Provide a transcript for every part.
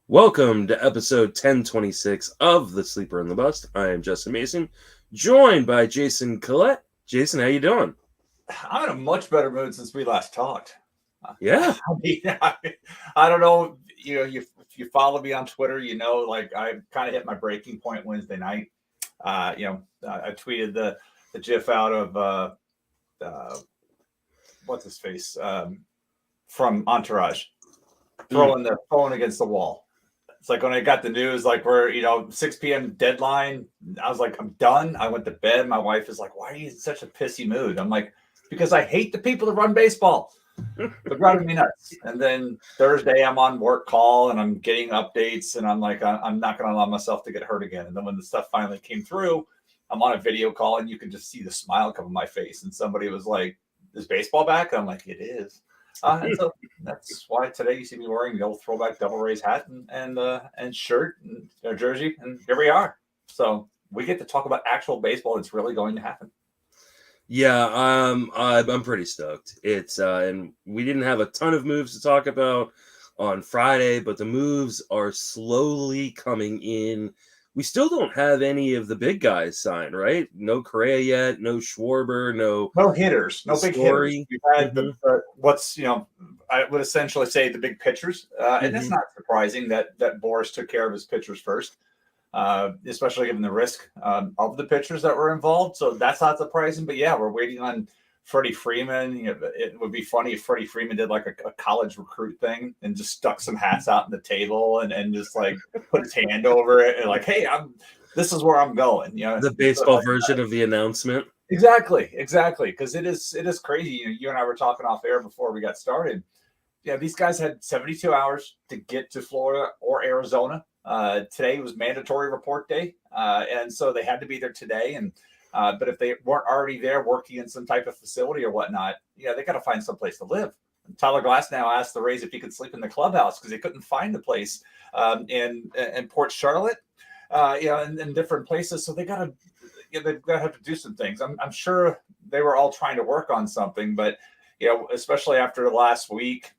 Welcome to episode 1026 of The Sleeper and the Bust. I am Justin Mason, joined by Jason Collette. Jason, how you doing? I'm in a much better mood since we last talked. Yeah. I don't know. If you follow me on Twitter, like I kind of hit my breaking point Wednesday night. I tweeted the GIF out of uh, what's his face from Entourage Mm. throwing the phone against the wall. It's like when I got the news, like we're 6 p.m. deadline. I was like, I'm done. I went to bed. My wife is like, why are you in such a pissy mood? I'm like, because I hate the people that run baseball. They're driving me nuts. And then Thursday, I'm on work call and I'm getting updates, and I'm like, I'm not going to allow myself to get hurt again. And then when the stuff finally came through, I'm on a video call and you can just see the smile come on my face. And somebody was like, "Is baseball back?" I'm like, "It is." And so that's why today you see me wearing the old throwback Devil Rays hat and shirt and jersey, and here we are. So we get to talk about actual baseball that's really going to happen. Yeah, I'm pretty stoked. It's and we didn't have a ton of moves to talk about on Friday, but the moves are slowly coming in. We still don't have any of the big guys signed, right? No Correa yet, no Schwarber, no No hitters, no big hitters. Story. We've had Hmm. what's I would essentially say the big pitchers, and that's Hmm. not surprising that Boris took care of his pitchers first, especially given the risk of the pitchers that were involved. So that's not surprising. But yeah, we're waiting on Freddie Freeman. It would be funny if Freddie Freeman did like a college recruit thing and just stuck some hats out on the table and just like put his hand over it and like, hey, this is where I'm going. The baseball version of the announcement. Exactly. Because it is crazy. You and I were talking off air before we got started. Yeah, these guys had 72 hours to get to Florida or Arizona. Today was mandatory report day, and so they had to be there today. And but if they weren't already there working in some type of facility or whatnot, they got to find some place to live. And Tyler Glass now asked the Rays if he could sleep in the clubhouse because he couldn't find a place in Port Charlotte, in different places. So they've got to have to do some things. I'm sure they were all trying to work on something, but especially after last week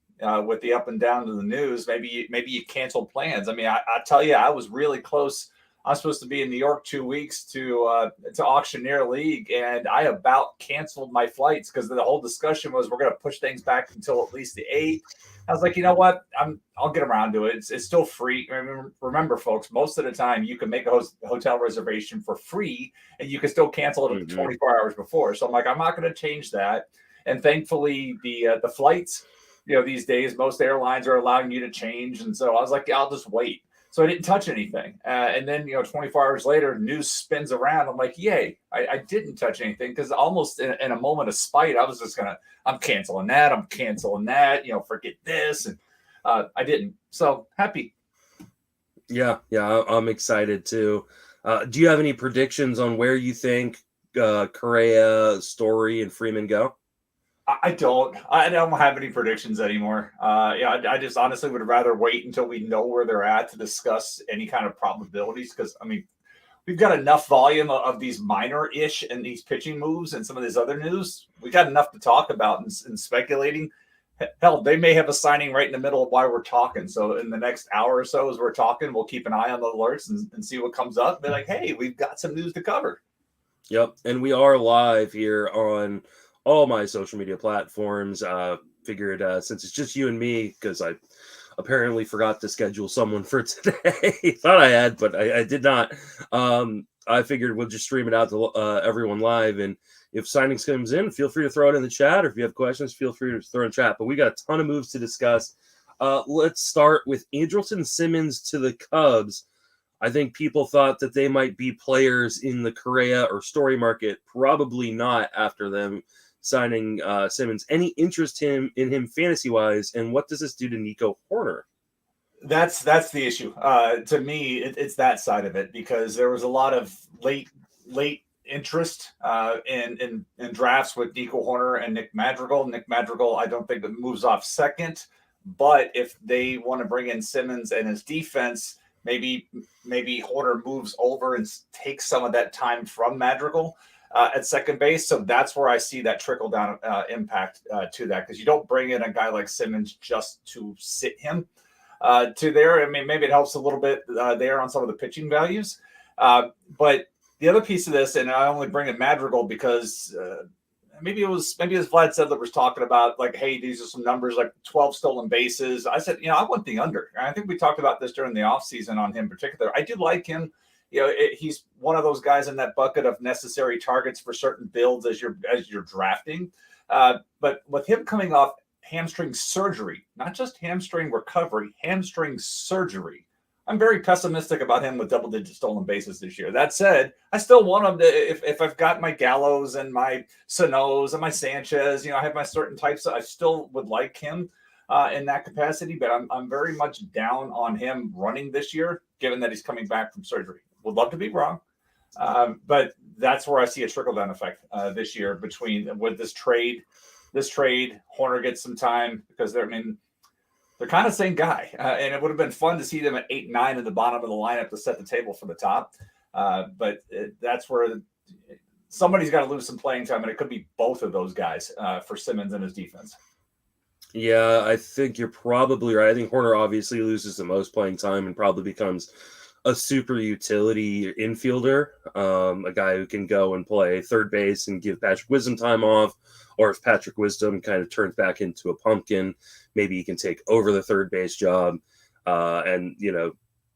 with the up and down to the news, maybe you canceled plans. I mean, I tell you, I was really close. I'm supposed to be in New York 2 weeks to Auctioneer League, and I about canceled my flights because the whole discussion was we're going to push things back until at least the 8th. I was like, you know what? I'll get around to it. It's still free. Remember, folks, most of the time you can make a hotel reservation for free, and you can still cancel it up to Hmm. 24 hours before. So I'm like, I'm not going to change that. And thankfully, the flights, these days most airlines are allowing you to change, and so I was like, yeah, I'll just wait. So I didn't touch anything. And then 24 hours later, news spins around. I'm like, yay, I didn't touch anything because almost in a moment of spite, I was just gonna, I'm canceling that. I'm canceling that. Forget this, and I didn't. So happy. Yeah, I'm excited too. Do you have any predictions on where you think Correa, Story, and Freeman go? I don't. I don't have any predictions anymore. I just honestly would rather wait until we know where they're at to discuss any kind of probabilities. Because I mean, we've got enough volume of these minor-ish and these pitching moves and some of this other news. We got enough to talk about and speculating. Hell, they may have a signing right in the middle of why we're talking. So in the next hour or so, as we're talking, we'll keep an eye on the alerts and see what comes up. Be like, hey, we've got some news to cover. Yep, and we are live here on all my social media platforms. Figured since it's just you and me, because I apparently forgot to schedule someone for today. Thought I had, but I did not. I figured we'll just stream it out to everyone live, and if signings comes in, feel free to throw it in the chat, or if you have questions, feel free to throw in chat. But we got a ton of moves to discuss. Let's start with Angelson Simmons to the Cubs. I think people thought that they might be players in the Correa or Story market. Probably not after them signing Simmons. Any interest in him fantasy wise, and what does this do to Nico Horner? That's the issue. To me, it's that side of it because there was a lot of late interest in drafts with Nico Horner and Nick Madrigal. Nick Madrigal, I don't think that moves off second, but if they want to bring in Simmons and his defense, maybe Horner moves over and takes some of that time from Madrigal. At second base, so that's where I see that trickle down impact to that because you don't bring in a guy like Simmons just to sit him. to there. I mean, maybe it helps a little bit there on some of the pitching values. But the other piece of this, and I only bring in Madrigal because maybe it was Vlad Sedler was talking about like, hey, these are some numbers like 12 stolen bases. I said, I want the under. And I think we talked about this during the offseason on him in particular. I do like him. He's one of those guys in that bucket of necessary targets for certain builds as you're drafting. But with him coming off hamstring surgery, not just hamstring recovery, hamstring surgery, I'm very pessimistic about him with double-digit stolen bases this year. That said, I still want him to, if I've got my Gallos and my Sano's and my Sanchez, I have my certain types, I still would like him in that capacity, but I'm very much down on him running this year, given that he's coming back from surgery. Would love to be wrong, but that's where I see a trickle-down effect this year with this trade. Hoerner gets some time because they're kind of the same guy, and it would have been fun to see them at 8-9 in the bottom of the lineup to set the table for the top. But that's where somebody's got to lose some playing time, and it could be both of those guys for Simmons and his defense. Yeah, I think you're probably right. I think Hoerner obviously loses the most playing time and probably becomes a super utility infielder, a guy who can go and play third base and give Patrick Wisdom time off, or if Patrick Wisdom kind of turns back into a pumpkin, maybe he can take over the third base job and,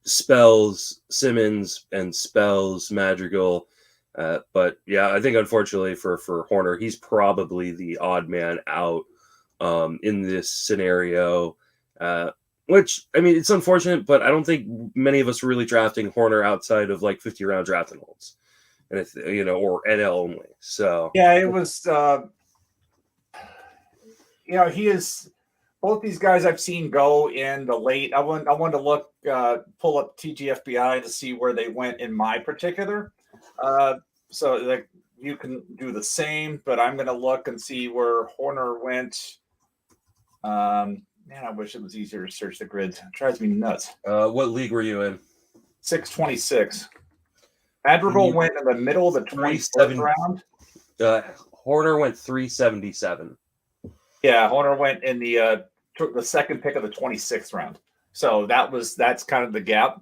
spells Simmons and spells Madrigal. But yeah, I think unfortunately for Hoerner, he's probably the odd man out in this scenario. Which, it's unfortunate, but I don't think many of us were really drafting Hoerner outside of like 50-round draft and holds, and or NL only. So yeah, it was. He is. Both these guys I've seen go in the late. I wanted to look, pull up TGFBI to see where they went in my particular. So like you can do the same, but I'm going to look and see where Hoerner went. Man, I wish it was easier to search the grids. It drives me nuts. What league were you in? 626. Madrigal went in the middle of the 27th round. Hoerner went 377. Yeah, Hoerner went in the second pick of the 26th round. So that's kind of the gap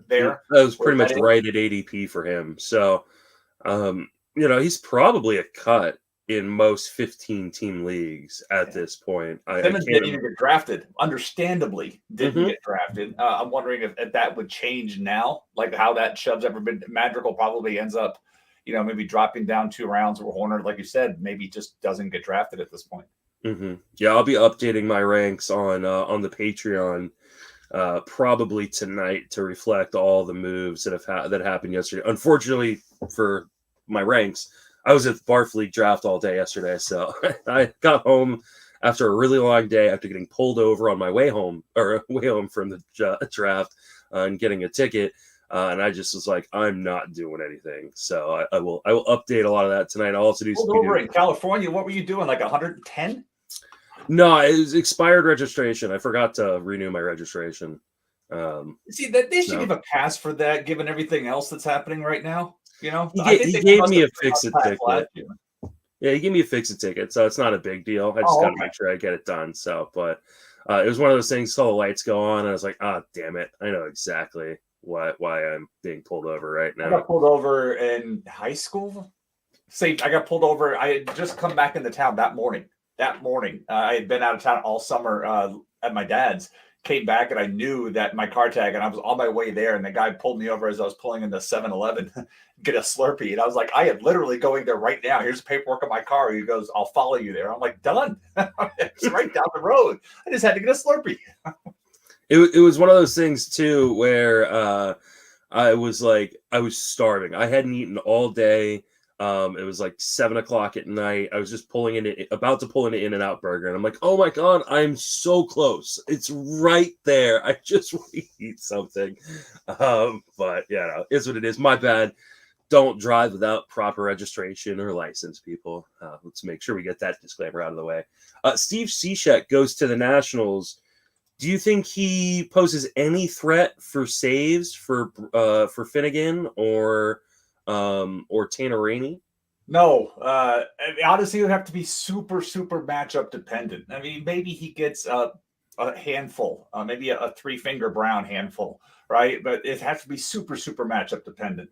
there. That was pretty much right at ADP for him. So, he's probably a cut in most 15-team leagues at this point. Simmons didn't even get drafted. Understandably, didn't get drafted. I'm wondering if that would change now, like how that shoves everybody. Madrigal probably ends up, maybe dropping down 2 rounds, where Hoerner, like you said, maybe just doesn't get drafted at this point. Mm-hmm. Yeah, I'll be updating my ranks on the Patreon probably tonight to reflect all the moves that happened yesterday. Unfortunately for my ranks, I was at the Barf League draft all day yesterday, so I got home after a really long day after getting pulled over on my way home from the draft and getting a ticket. And I just was like, I'm not doing anything. So I will update a lot of that tonight. I'll also do pulled over in California. What were you doing? Like 110? No, it was expired registration. I forgot to renew my registration. See, that they should give a pass for that, given everything else that's happening right now. He gave me a fix-it ticket. Yeah, he gave me a fix-it ticket, so it's not a big deal. I just got to make sure I get it done. So, but it was one of those things. Saw the lights go on, and I was like, damn it! I know exactly why I'm being pulled over right now. I got pulled over in high school. I got pulled over. I had just come back into town that morning. I had been out of town all summer at my dad's. Came back and I knew that my car tag, and I was on my way there, and the guy pulled me over as I was pulling into 7-Eleven, get a Slurpee. And I was like, I am literally going there right now. Here's the paperwork on my car. He goes, I'll follow you there. I'm like, done. It's right down the road. I just had to get a Slurpee. It was one of those things too, where I was starving. I hadn't eaten all day. It was like 7:00 at night. I was just about to pull in an In-N-Out burger, and I'm like, oh my God, I'm so close. It's right there. I just want to eat something. But yeah, it's what it is. My bad. Don't drive without proper registration or license, people. Let's make sure we get that disclaimer out of the way. Steve Seashek goes to the Nationals. Do you think he poses any threat for saves for Finnegan or Tanner Rainey? No, honestly, it would have to be super, super matchup dependent. I mean, maybe he gets a handful, maybe a three-finger brown handful, right? But it has to be super, super matchup dependent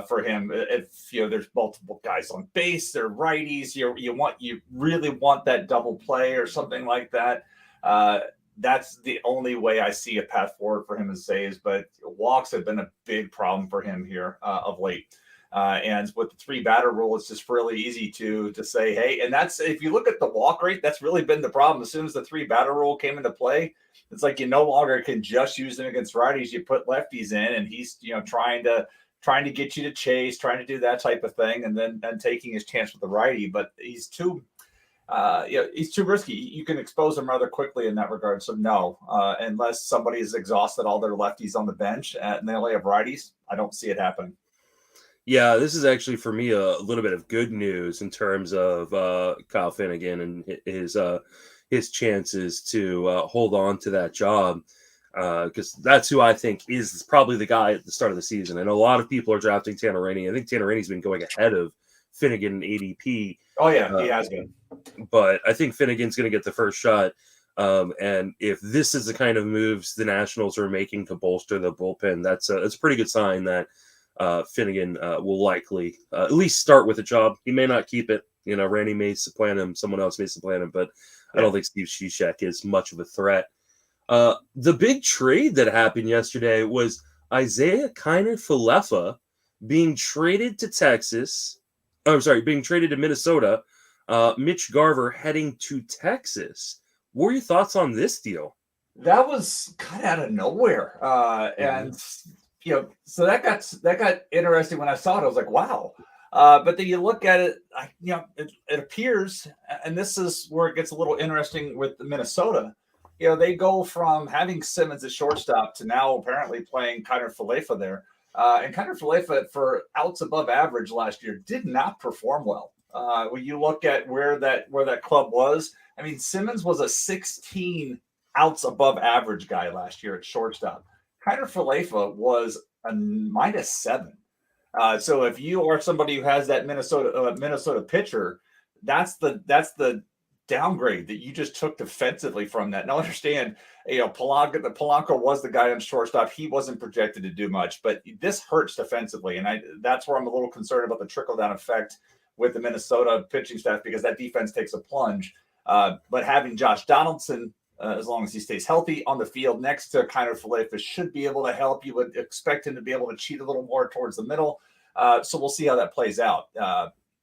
for him. If there's multiple guys on base, they're righties. You really want that double play or something like that. That's the only way I see a path forward for him in saves. But walks have been a big problem for him here of late. And with the 3-batter rule, it's just really easy to say, hey, and that's, if you look at the walk rate, that's really been the problem. As soon as the 3-batter rule came into play, it's like you no longer can just use him against righties. You put lefties in, and he's trying to get you to chase, trying to do that type of thing, and then taking his chance with the righty. But he's too he's too risky. You can expose him rather quickly in that regard. So no, unless somebody has exhausted all their lefties on the bench and they only have righties, I don't see it happening. Yeah, this is actually for me a little bit of good news in terms of Kyle Finnegan and his chances to hold on to that job, because that's who I think is probably the guy at the start of the season. And a lot of people are drafting Tanner Rainey. I think Tanner Rainey's been going ahead of Finnegan in ADP. Oh yeah, he has been. But I think Finnegan's going to get the first shot. And if this is the kind of moves the Nationals are making to bolster the bullpen, that's a pretty good sign that Finnegan will likely at least start with a job. He may not keep it. Randy may supplant him. Someone else may supplant him. But I don't think Steve Seashek is much of a threat. The big trade that happened yesterday was Isaiah Kiner-Falefa being traded to Texas. Oh, sorry, being traded to Minnesota. Mitch Garver heading to Texas. What were your thoughts on this deal? That was kind of out of nowhere. And so that got interesting when I saw it. I was like, wow. But then you look at it, it appears, and this is where it gets a little interesting with Minnesota. They go from having Simmons at shortstop to now apparently playing Kiner-Falefa there. And Kiner-Falefa, for outs above average last year, did not perform well. When you look at where that club was, I mean, Simmons was a 16 outs above average guy last year at shortstop. Kiner-Falefa was a -7. So if you are somebody who has that Minnesota pitcher, that's the downgrade that you just took defensively from that. Now understand, Polanco was the guy on shortstop. He wasn't projected to do much, but this hurts defensively, and that's where I'm a little concerned about the trickle down effect with the Minnesota pitching staff, because that defense takes a plunge. But having Josh Donaldson, as long as he stays healthy on the field next to Kiner-Falefa, should be able to help. You would expect him to be able to cheat a little more towards the middle. So we'll see how that plays out.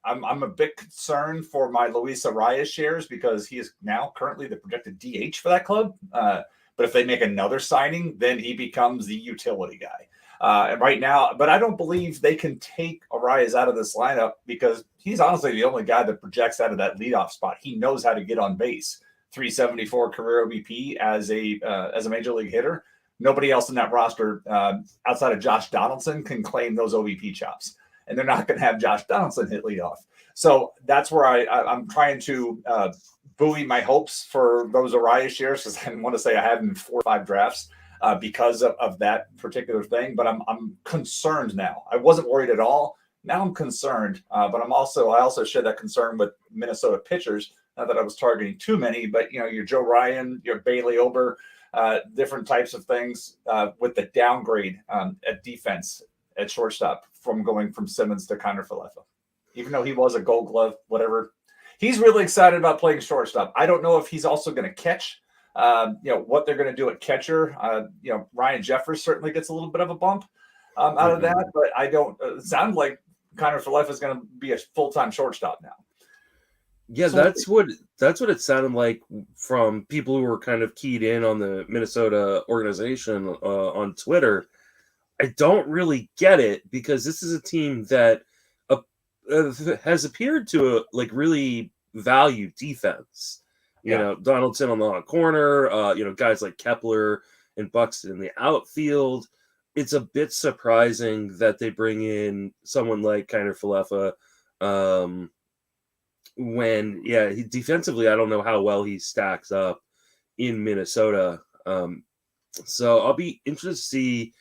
I'm a bit concerned for my Luis Arias shares, because he is now currently the projected DH for that club. But if they make another signing, then he becomes the utility guy. And right now, but I don't believe they can take Arias out of this lineup, because he's honestly the only guy that projects out of that leadoff spot. He knows how to get on base. 374 career OBP as a major league hitter. Nobody else in that roster outside of Josh Donaldson can claim those OBP chops, and they're not going to have Josh Donaldson hit leadoff. So that's where I'm trying to buoy my hopes for those Arias shares, because I want to say I have him in 4 or 5 drafts because of that particular thing. But I'm concerned now. I wasn't worried at all. Now I'm concerned, but I also share that concern with Minnesota pitchers. Not that I was targeting too many, but your Joe Ryan, your Bailey Ober, different types of things with the downgrade at defense at shortstop from going from Simmons to Kiner-Falefa. Even though he was a Gold Glove, whatever, he's really excited about playing shortstop. I don't know if he's also going to catch. What they're going to do at catcher. Ryan Jeffers certainly gets a little bit of a bump out of that, but I don't. It sounds like Kiner-Falefa is going to be a full-time shortstop now. Yeah, so that's what it sounded like from people who were kind of keyed in on the Minnesota organization on Twitter. I don't really get it, because this is a team that has appeared to really value defense. Donaldson on the corner, guys like Kepler and Buxton in the outfield. It's a bit surprising that they bring in someone like Kiner-Falefa. When defensively, I don't know how well he stacks up in Minnesota. So I'll be interested to see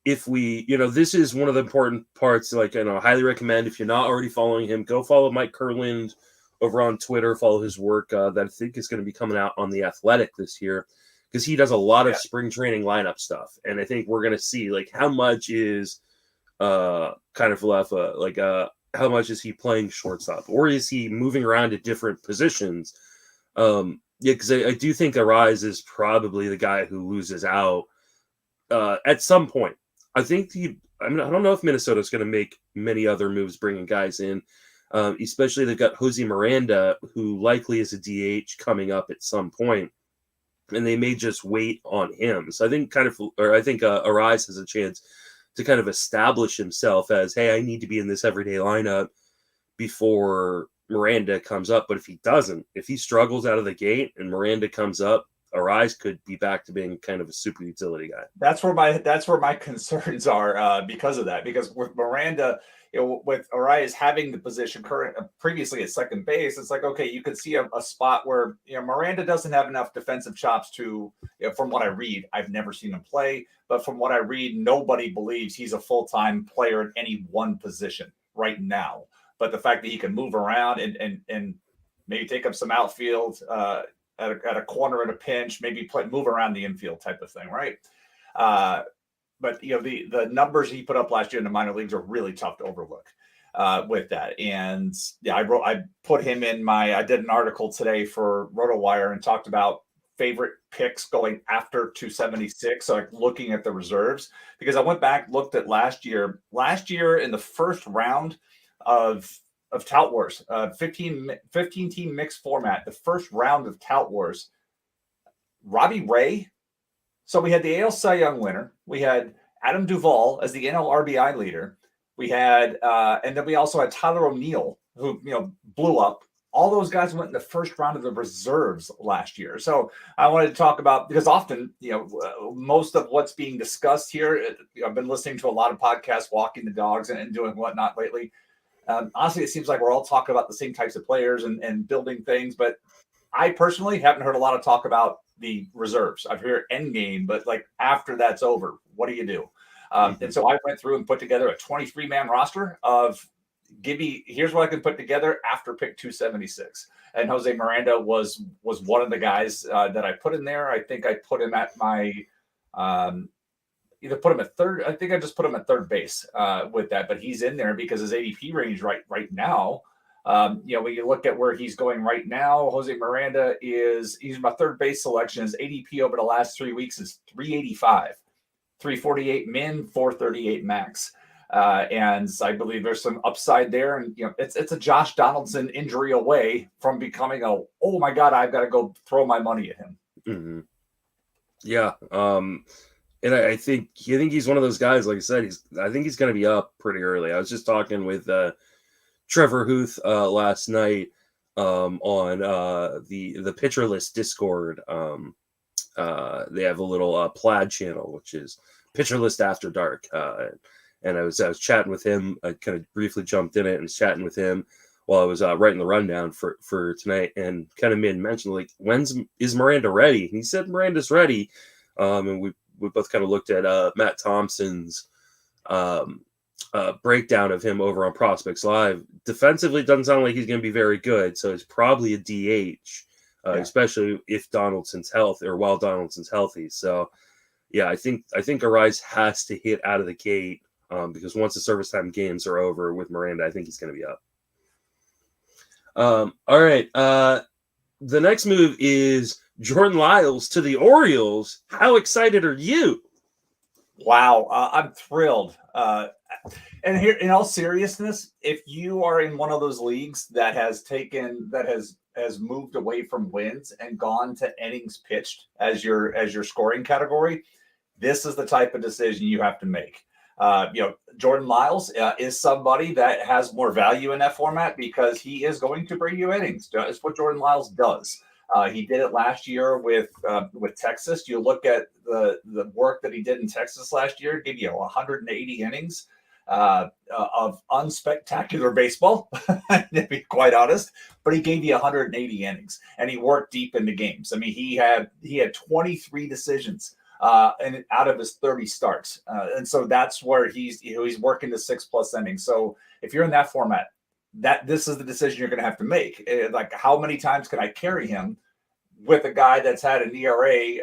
if we, this is one of the important parts. Highly recommend, if you're not already following him, go follow Mike Kurland over on Twitter. Follow his work that I think is going to be coming out on The Athletic this year, because he does a lot of spring training lineup stuff, and I think we're gonna see like how much is kind of how much is he playing shortstop, or is he moving around to different positions? Because I do think Arise is probably the guy who loses out at some point. I think I don't know if Minnesota's going to make many other moves bringing guys in, especially they've got Jose Miranda, who likely is a DH coming up at some point, and they may just wait on him. So I think Arise has a chance to kind of establish himself as, hey, I need to be in this everyday lineup before Miranda comes up. But if he doesn't, if he struggles out of the gate and Miranda comes up, Arise could be back to being kind of a super utility guy. That's where my concerns are because of that. Because with Miranda, with Arise having the position previously at second base, it's like, okay, you could see a spot where Miranda doesn't have enough defensive chops to. From what I read, I've never seen him play, but from what I read, nobody believes he's a full-time player at any one position right now. But the fact that he can move around and maybe take up some outfield. At a corner in a pinch, maybe move around the infield type of thing, right? But the numbers he put up last year in the minor leagues are really tough to overlook with that. And I put him in I did an article today for RotoWire and talked about favorite picks going after 276. So like looking at the reserves, because I went back, looked at last year in the first round of Tout Wars, 15 team mixed format, the first round of Tout Wars, Robbie Ray. So we had the AL Cy Young winner. We had Adam Duvall as the NL RBI leader. We had, and then we also had Tyler O'Neill, who, blew up. All those guys went in the first round of the reserves last year. So I wanted to talk about, because often, most of what's being discussed here, I've been listening to a lot of podcasts, walking the dogs and doing whatnot lately. Honestly, it seems like we're all talking about the same types of players and building things, but I personally haven't heard a lot of talk about the reserves. I've heard end game, but like after that's over, what do you do? And so I went through and put together a 23-man roster of here's what I can put together after pick 276. And Jose Miranda was one of the guys that I put in there. I think I put him at my either put him at third. I think I just put him at third base with that, but he's in there because his ADP range right now. When you look at where he's going right now, Jose Miranda he's my third base selection. His ADP over the last 3 weeks is 385, 348 min, 438 max. And I believe there's some upside there. And, it's a Josh Donaldson injury away from becoming oh my God, I've got to go throw my money at him. Mm-hmm. Yeah. And I think he's one of those guys, like I said, I think he's going to be up pretty early. I was just talking with Trevor Huth last night on the Pitcher List Discord. They have a little Plaid channel, which is Pitcher List After Dark. And I was chatting with him. I kind of briefly jumped in it and was chatting with him while I was writing the rundown for tonight, and kind of made mention like, is Miranda ready? And he said Miranda's ready. And we both kind of looked at Matt Thompson's breakdown of him over on Prospects Live. Defensively, it doesn't sound like he's going to be very good, so it's probably a DH, especially if Donaldson's healthy or while Donaldson's healthy. So, yeah, I think Arise has to hit out of the gate because once the service time games are over with Miranda, I think he's going to be up. All right, the next move is Jordan Lyles to the Orioles. How excited are you? Wow, I'm thrilled. And here, in all seriousness, if you are in one of those leagues that has moved away from wins and gone to innings pitched as your scoring category, this is the type of decision you have to make. Jordan Lyles is somebody that has more value in that format because he is going to bring you innings. It's what Jordan Lyles does. He did it last year with Texas. You look at the work that he did in Texas last year, gave you 180 innings of unspectacular baseball, to be quite honest. But he gave you 180 innings, and he worked deep into games. I mean, he had 23 decisions and out of his 30 starts, and so that's where he's working the 6+ innings. So if you're in that format, this is the decision you're going to have to make. Like, how many times can I carry him? with a guy that's had an ERA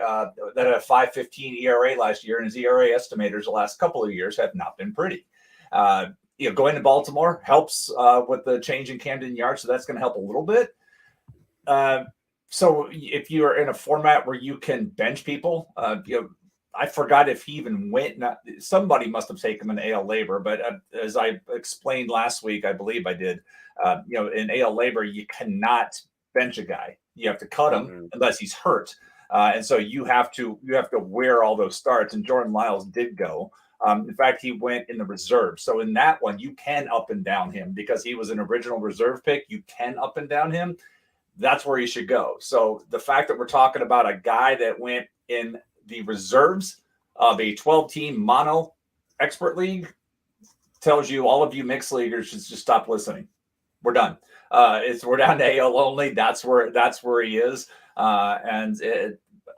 that had a 5.15 ERA last year, and his ERA estimators the last couple of years have not been pretty. Going to Baltimore helps with the change in Camden Yards, so that's going to help a little bit. So if you are in a format where you can bench people, I forgot if he even went. Somebody must have taken him in AL labor, but as I explained last week, I believe I did. In AL labor, you cannot bench a guy. You have to cut him unless he's hurt, and so you have to wear all those starts. And Jordan Lyles did go. In fact, he went in the reserve. So in that one, you can up and down him because he was an original reserve pick. You can up and down him. That's where he should go. So the fact that we're talking about a guy that went in the reserves of a 12-team mono expert league tells you all of you mixed leaguers should just stop listening. We're done. We're down to AL only. That's where he is.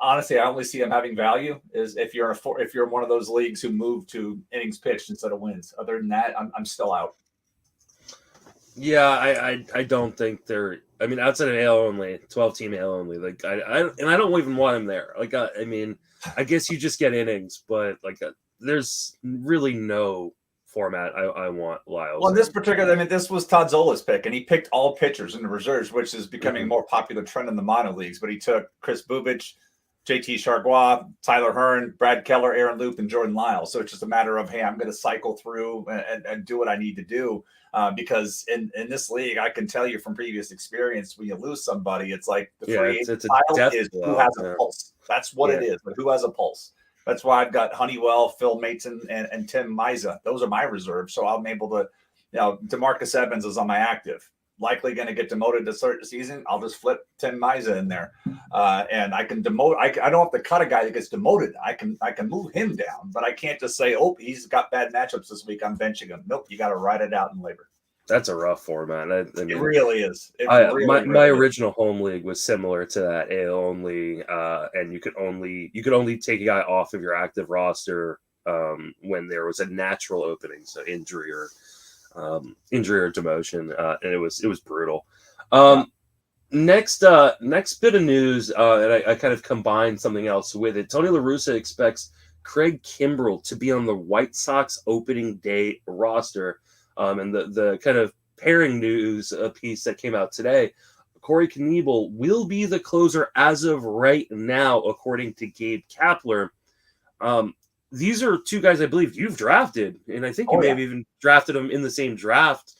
Honestly, I only see him having value is if you're in one of those leagues who move to innings pitched instead of wins. Other than that, I'm still out. Yeah, I don't think they're. I mean, outside of AL only, 12-team AL only. Like I don't even want him there. Like I mean, I guess you just get innings, but there's really no format I want Lyles. Well, this particular, this was Todd Zola's pick, and he picked all pitchers in the reserves, which is becoming a more popular trend in the mono leagues. But he took Chris Bubich, JT Chargois, Tyler Hearn, Brad Keller, Aaron Loop, and Jordan Lyles. So it's just a matter of, hey, I'm going to cycle through and do what I need to do. Because in this league, I can tell you from previous experience, when you lose somebody, it's like the free agent pile is who has a pulse. That's what it is, but who has a pulse. That's why I've got Honeywell, Phil Mason, and Tim Miza. Those are my reserves. So I'm able to, DeMarcus Evans is on my active. Likely going to get demoted to start the season. I'll just flip Tim Miza in there, and I can demote. I don't have to cut a guy that gets demoted. I can move him down, but I can't just say, oh, he's got bad matchups this week, I'm benching him. Nope, you got to ride it out in labor. That's a rough format. I mean, it really is. My original home league was similar to that, AL only, and you could only take a guy off of your active roster when there was a natural opening, so injury or demotion, and it was brutal. Next bit of news, and I kind of combined something else with it. Tony La Russa expects Craig Kimbrell to be on the White Sox opening day roster. And the kind of pairing news piece that came out today, Corey Knebel will be the closer as of right now, according to Gabe Kapler. These are two guys I believe you've drafted, and I think you may have even drafted them in the same draft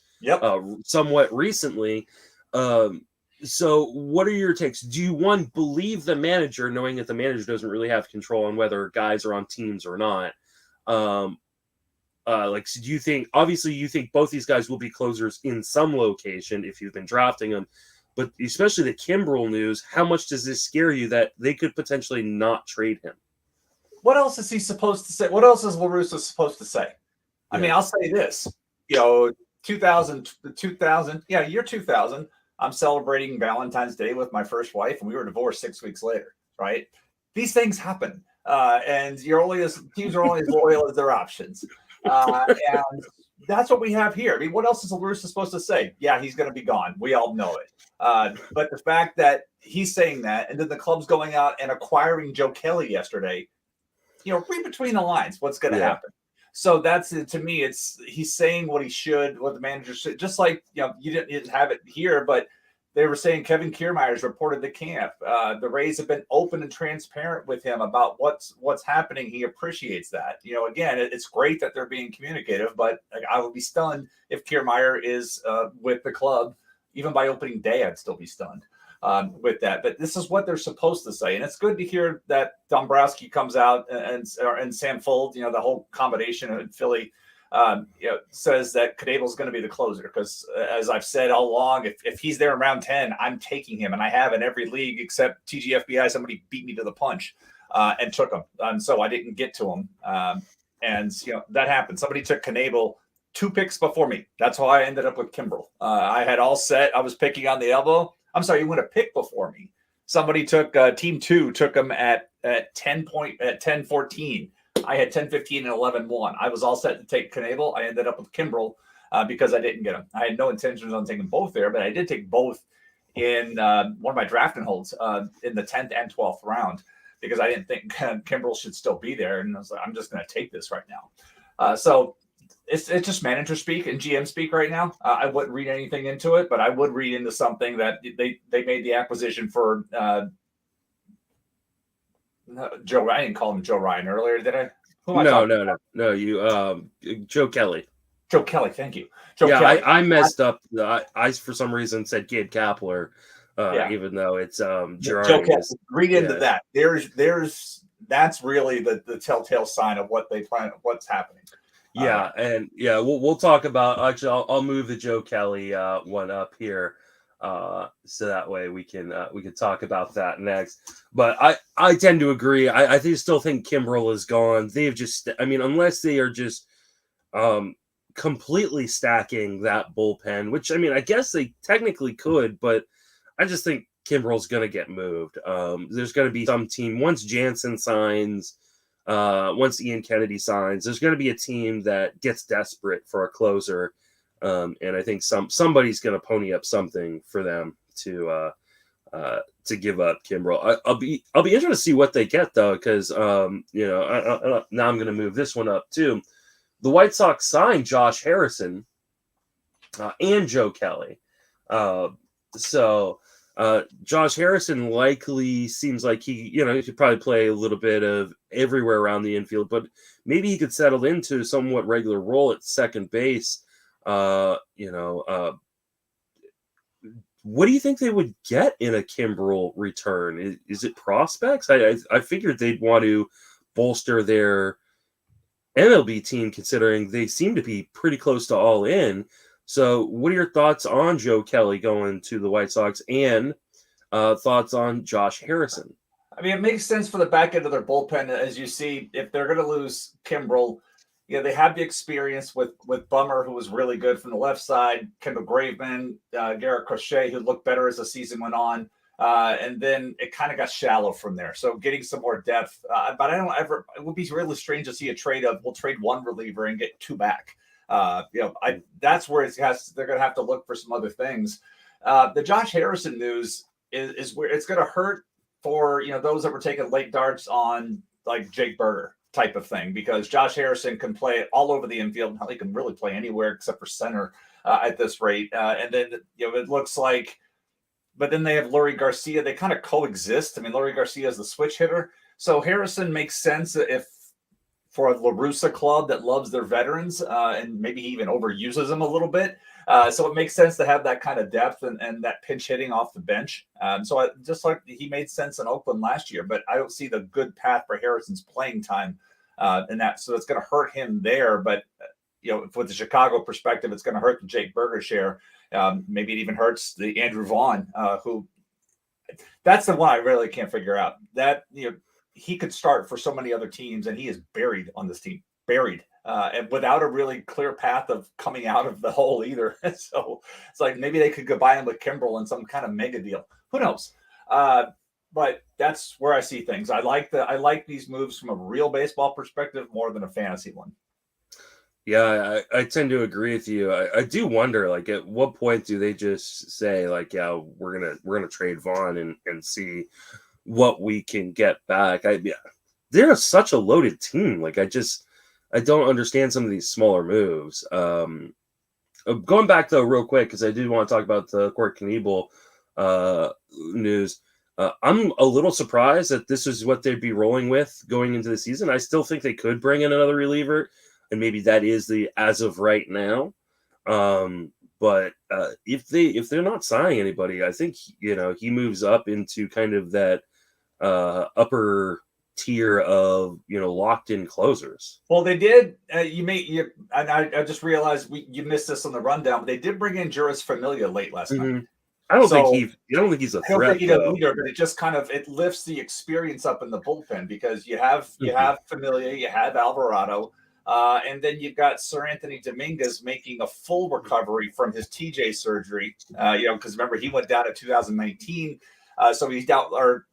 somewhat recently. So what are your takes? Do you, one, believe the manager, knowing that the manager doesn't really have control on whether guys are on teams or not? So do you think, obviously you think both these guys will be closers in some location if you've been drafting them, but especially the Kimbrell news, how much does this scare you that they could potentially not trade him? What else is he supposed to say? What else is La Russa supposed to say? I mean, I'll say this, 2000, year 2000, I'm celebrating Valentine's Day with my first wife, and we were divorced 6 weeks later, right? These things happen. And teams are only as loyal as their options. And that's what we have here. I mean, what else is La Russa supposed to say? Yeah, he's going to be gone. We all know it. But the fact that he's saying that, and then the club's going out and acquiring Joe Kelly yesterday, read between the lines what's going to happen. So that's, to me, he's saying what he should, what the manager should. Just like, you didn't have it here, but they were saying Kevin Kiermaier's reported to camp. The Rays have been open and transparent with him about what's happening. He appreciates that. Again, it's great that they're being communicative, but I would be stunned if Kiermaier is with the club. Even by opening day, I'd still be stunned with that. But this is what they're supposed to say. And it's good to hear that Dombrowski comes out and Sam Fold, the whole combination in Philly, says that Knebel's going to be the closer, because as I've said all along, if he's there in round 10, I'm taking him, and I have in every league except TGFBI. Somebody beat me to the punch and took him, and so I didn't get to him. And that happened. Somebody took Knebel 2 picks before me. That's how I ended up with Kimbrell. I had all set. I was picking on the elbow. I'm sorry, you went a pick before me. Somebody took team 2 took him at 10-14. I had 10-15 and 11-1. I was all set to take Knebel. I ended up with Kimbrell because I didn't get him. I had no intentions on taking both there, but I did take both in one of my drafting holds in the 10th and 12th round because I didn't think Kimbrel should still be there. And I was like, I'm just going to take this right now. So it's just manager speak and GM speak right now. I wouldn't read anything into it, but I would read into something that they made the acquisition for Joe Ryan. I didn't call him Joe Ryan earlier, did I? No. You, Joe Kelly. Joe Kelly, thank you. Kelly. I messed up. I for some reason said Gabe Kapler, even though it's Girardi. Joe Kelly. Read into that. That's really the telltale sign of what they plan, what's happening. We'll talk about. Actually, I'll move the Joe Kelly one up here, so that way we can talk about that next. But I tend to agree. I still think Kimbrel is gone. They've just, unless they are just completely stacking that bullpen, which I guess they technically could, but I just think Kimbrel's going to get moved. There's going to be some team once Jansen signs. Once Ian Kennedy signs, there's going to be a team that gets desperate for a closer, and I think somebody's going to pony up something for them to give up Kimbrel. I'll be interested to see what they get though, because now I'm going to move this one up too. The White Sox signed Josh Harrison and Joe Kelly, so. Josh Harrison likely seems like he could probably play a little bit of everywhere around the infield, but maybe he could settle into a somewhat regular role at second base. What do you think they would get in a Kimbrel return? Is it prospects? I figured they'd want to bolster their MLB team, considering they seem to be pretty close to all in. So what are your thoughts on Joe Kelly going to the White Sox and thoughts on Josh Harrison? It makes sense for the back end of their bullpen. As you see, if they're going to lose Kimbrel, they have the experience with Bummer, who was really good from the left side, Kendall Graveman, Garrett Crochet, who looked better as the season went on. And then it kind of got shallow from there. So getting some more depth. But it would be really strange to see a trade of, we'll trade one reliever and get two back. That's where they're going to have to look for some other things. The Josh Harrison news is where it's going to hurt for, those that were taking late darts on like Jake Berger type of thing, because Josh Harrison can play all over the infield. He can really play anywhere except for center at this rate. And then, it looks like, but then they have Leury Garcia. They kind of coexist. Leury Garcia is the switch hitter. So Harrison makes sense if, for a LaRussa club that loves their veterans, and maybe he even overuses them a little bit. So it makes sense to have that kind of depth and that pinch hitting off the bench. Just like he made sense in Oakland last year, but I don't see the good path for Harrison's playing time in that. So it's going to hurt him there. But, with the Chicago perspective, it's going to hurt the Jake Berger share. Maybe it even hurts the Andrew Vaughn, who that's the one I really can't figure out. That, he could start for so many other teams, and he is buried on this team, and without a really clear path of coming out of the hole either. So it's like maybe they could go buy him with Kimbrel and some kind of mega deal. Who knows? But that's where I see things. I like these moves from a real baseball perspective more than a fantasy one. Yeah, I tend to agree with you. I do wonder, like, at what point do they just say, like, yeah, we're gonna trade Vaughn and see what we can get back. They're such a loaded team. Like, I don't understand some of these smaller moves. Going back though, real quick, because I do want to talk about the Court Knievel news. I'm a little surprised that this is what they'd be rolling with going into the season. I still think they could bring in another reliever, and maybe that is the as of right now. But if they're not signing anybody, I think he moves up into kind of that upper tier of locked in closers. Well, they did. I just realized you missed this on the rundown. But they did bring in Juris Familia late last night. I don't think he's a threat. I don't think either, but it just it lifts the experience up in the bullpen, because you have Familia, you have Alvarado, and then you've got Sir Anthony Dominguez making a full recovery from his TJ surgery. Because remember, he went down in 2019, so he's down, or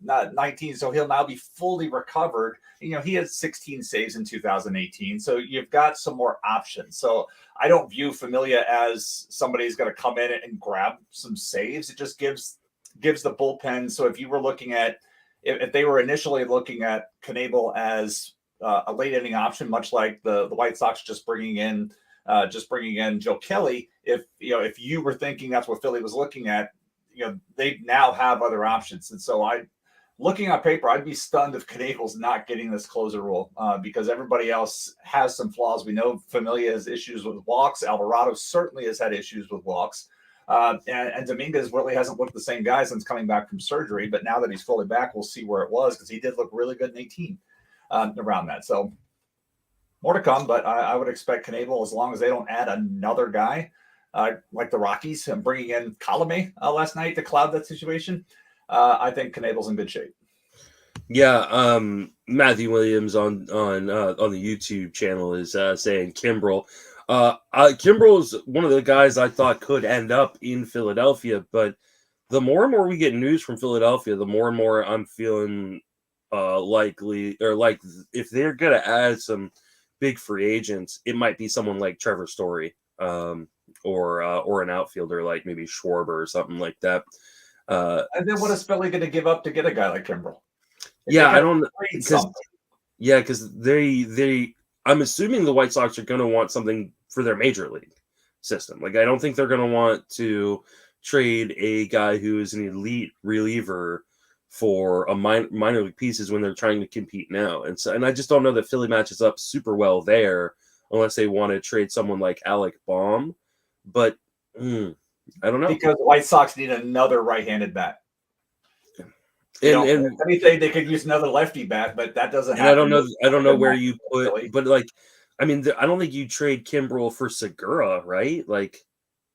not 19. So he'll now be fully recovered. He had 16 saves in 2018. So you've got some more options. So I don't view Familia as somebody who's going to come in and grab some saves. It just gives the bullpen. So if you were looking at, if they were initially looking at Knebel as a late inning option, much like the White Sox just bringing in Joe Kelly, if you were thinking that's what Philly was looking at, they now have other options. And so looking on paper, I'd be stunned if Knebel's not getting this closer role because everybody else has some flaws. We know Familia has issues with walks. Alvarado certainly has had issues with walks. And Dominguez really hasn't looked the same guy since coming back from surgery. But now that he's fully back, we'll see where it was because he did look really good in 18 around that. So more to come, but I would expect Knebel, as long as they don't add another guy like the Rockies and bringing in Colome last night to cloud that situation. I think Knebel's in good shape. Yeah, Matthew Williams on the YouTube channel is saying Kimbrel. Kimbrel is one of the guys I thought could end up in Philadelphia, but the more and more we get news from Philadelphia, the more and more I'm feeling likely, or like if they're gonna add some big free agents, it might be someone like Trevor Story, or an outfielder like maybe Schwarber or something like that. And then what is Philly going to give up to get a guy like Kimbrel? Yeah, I don't, because I'm assuming the White Sox are going to want something for their major league system. Like, I don't think they're going to want to trade a guy who is an elite reliever for a minor league pieces when they're trying to compete now. And I just don't know that Philly matches up super well there unless they want to trade someone like Alec Baum. But I don't know. Because the White Sox need another right-handed bat. And anything they could use another lefty bat, but that doesn't happen. I don't know where you put, but like, I mean, I don't think you trade Kimbrel for Segura, right? Like,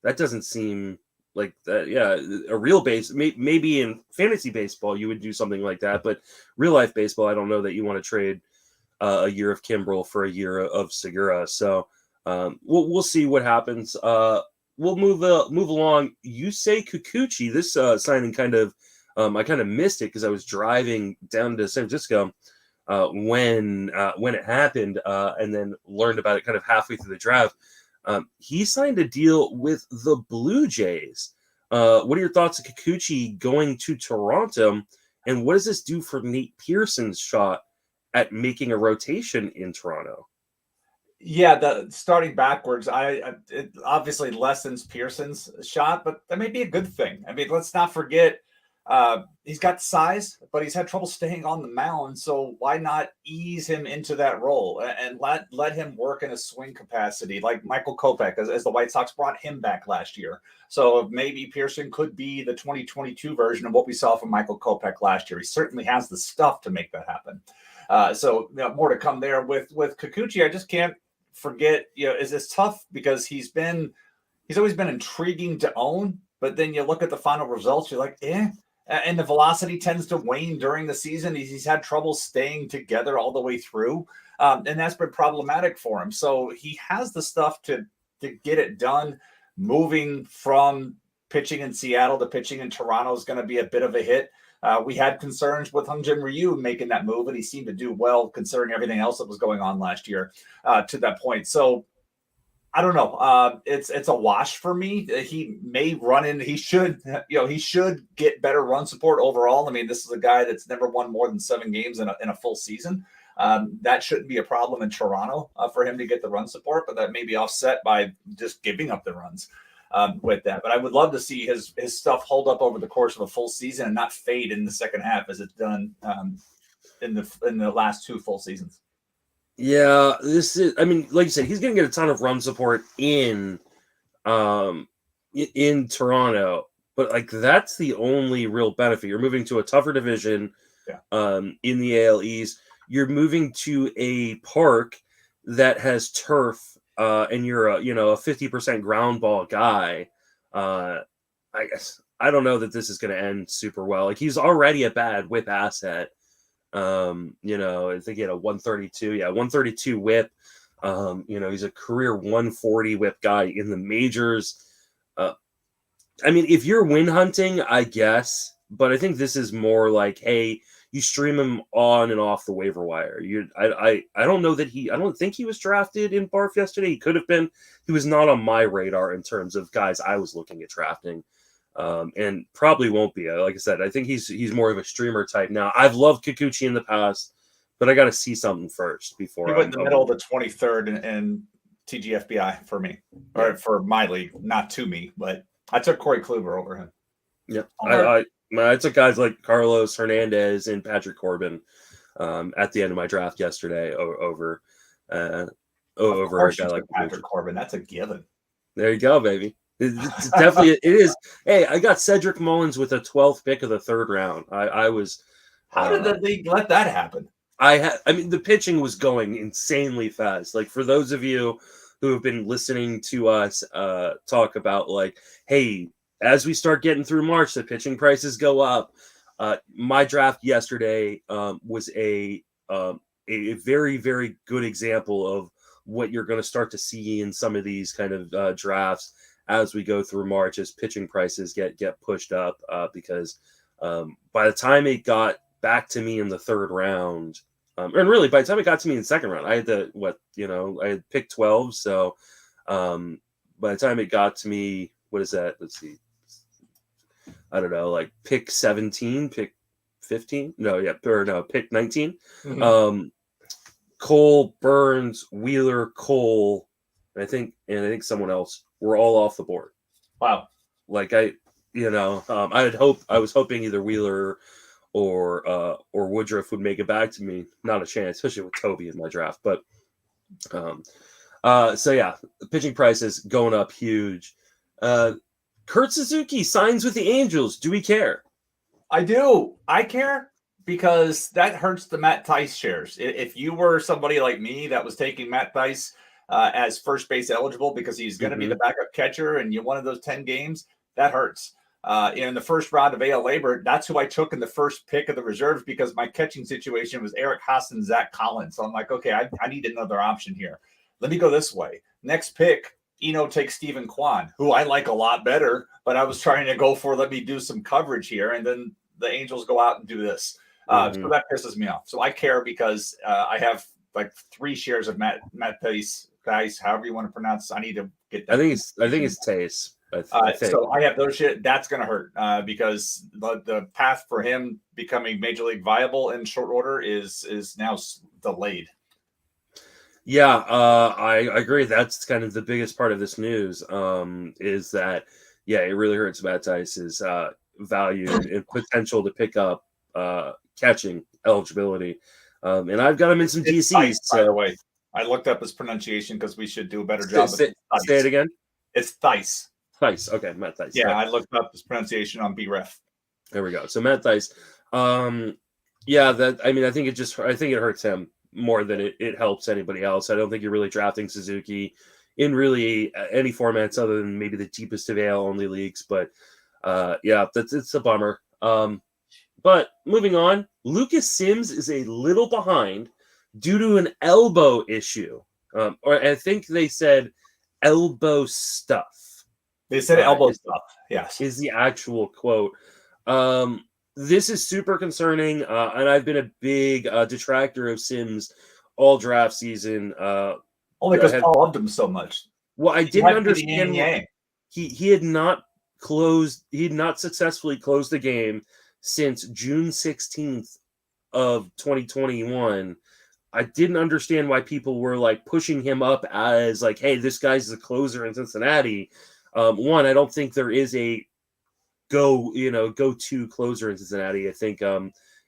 that doesn't seem like that. Yeah, a real base, maybe in fantasy baseball you would do something like that, but real life baseball, I don't know that you want to trade a year of Kimbrel for a year of Segura. So we'll see what happens. We'll move along. You say Kikuchi. This signing kind of. I kind of missed it because I was driving down to San Francisco when it happened, and then learned about it kind of halfway through the drive. He signed a deal with the Blue Jays. What are your thoughts of Kikuchi going to Toronto, and what does this do for Nate Pearson's shot at making a rotation in Toronto? Yeah, the starting backwards, it obviously lessens Pearson's shot, but that may be a good thing. I mean, let's not forget. He's got size, but he's had trouble staying on the mound. So why not ease him into that role and let him work in a swing capacity like Michael Kopech as the White Sox brought him back last year. So maybe Pearson could be the 2022 version of what we saw from Michael Kopech last year. He certainly has the stuff to make that happen. So more to come there with Kikuchi. I just can't forget, is this tough because he's always been intriguing to own, but then you look at the final results, you're like, and the velocity tends to wane during the season. He's had trouble staying together all the way through. And that's been problematic for him. So he has the stuff to get it done. Moving from pitching in Seattle to pitching in Toronto is going to be a bit of a hit. We had concerns with Hyunjin Ryu making that move, and he seemed to do well considering everything else that was going on last year to that point. So I don't know. It's a wash for me. He may run in. He should get better run support overall. I mean, this is a guy that's never won more than 7 games in a full season. That shouldn't be a problem in Toronto for him to get the run support, but that may be offset by just giving up the runs with that. But I would love to see his stuff hold up over the course of a full season and not fade in the second half as it's done in the last 2 full seasons. Yeah, this is. I mean, like you said, he's going to get a ton of run support in Toronto, but like that's the only real benefit. You're moving to a tougher division, in the AL East. You're moving to a park that has turf, and you're a 50% ground ball guy. I guess I don't know that this is going to end super well. Like he's already a bad whip asset. I think he had a 132 whip. He's a career 140 whip guy in the majors. I mean, if you're win hunting, I guess But I think this is more like, hey, you stream him on and off the waiver wire. I don't know that I don't think he was drafted in Barf yesterday. He could have been. He was not on my radar in terms of guys I was looking at drafting, and probably won't be. Like I said, I think he's more of a streamer type now. I've loved Kikuchi in the past, but I got to see something first before. He went in the middle of the 23rd and TGFBI for me, or for my league, not to me, but I took Corey Kluber over him. Yeah, I took guys like Carlos Hernandez and Patrick Corbin at the end of my draft yesterday over a guy like Patrick Corbin. That's a given. There you go, baby. It's definitely it is. Hey, I got Cedric Mullins with a 12th pick of the 3rd round. I was. How did the league let that happen? I mean, the pitching was going insanely fast. Like, for those of you who have been listening to us talk about, like, hey, as we start getting through March, the pitching prices go up. My draft yesterday was a very, very good example of what you're going to start to see in some of these kind of drafts as we go through March, as pitching prices get pushed up. Because by the time it got back to me in the 3rd round, and really by the time it got to me in the 2nd round, I had I had pick 12. So by the time it got to me, what is that? Let's see. I don't know, like pick 17, pick 15. Pick 19. Mm-hmm. Cole, Burns, Wheeler, Cole, and I think someone else were all off the board. Wow. Like I was hoping either Wheeler or Woodruff would make it back to me. Not a chance, especially with Toby in my draft. But so yeah, pitching prices going up huge. Kurt Suzuki signs with the Angels. Do we care? I do. I care because that hurts the Matt Thaiss shares. If you were somebody like me that was taking Matt Thaiss as first base eligible because he's going to be the backup catcher and you wanted those 10 games, that hurts. In the first round of AL Labor, that's who I took in the first pick of the reserves because my catching situation was Eric Haas and Zach Collins. So I'm like, okay, I need another option here. Let me go this way. Next pick, Eno takes Stephen Kwan, who I like a lot better, but I was trying to go for let me do some coverage here, and then the Angels go out and do this. So that pisses me off. So I care because I have like 3 shares of Matt Thaiss, guys, however you want to pronounce. I need to get that. I think it's Thaiss. So I have those shit. That's going to hurt because the path for him becoming major league viable in short order is now delayed. Yeah, I agree. That's kind of the biggest part of this news is that, yeah, it really hurts Matt Theiss's value and potential to pick up catching eligibility. And I've got him in some DCs. By the way, I looked up his pronunciation because we should do a better job. Say it again. It's Thaiss. Thaiss. Okay, Matt Thaiss. Yeah, I looked up his pronunciation on BREF. There we go. So Matt Thaiss. Yeah, I think it hurts him more than it helps anybody else. I don't think you're really drafting Suzuki in really any formats other than maybe the deepest of AL only leagues. But yeah, it's a bummer. But moving on, Lucas Sims is a little behind due to an elbow issue. Or I think they said elbow stuff. They said elbow stuff. Yes. Is the actual quote. This is super concerning, and I've been a big detractor of Sims all draft season. Only because Paul loved him so much. Well, I didn't understand. He had not successfully closed the game since June 16th of 2021. I didn't understand why people were like pushing him up as like, hey, this guy's the closer in Cincinnati. One, I don't think there is a go-to closer in Cincinnati. I think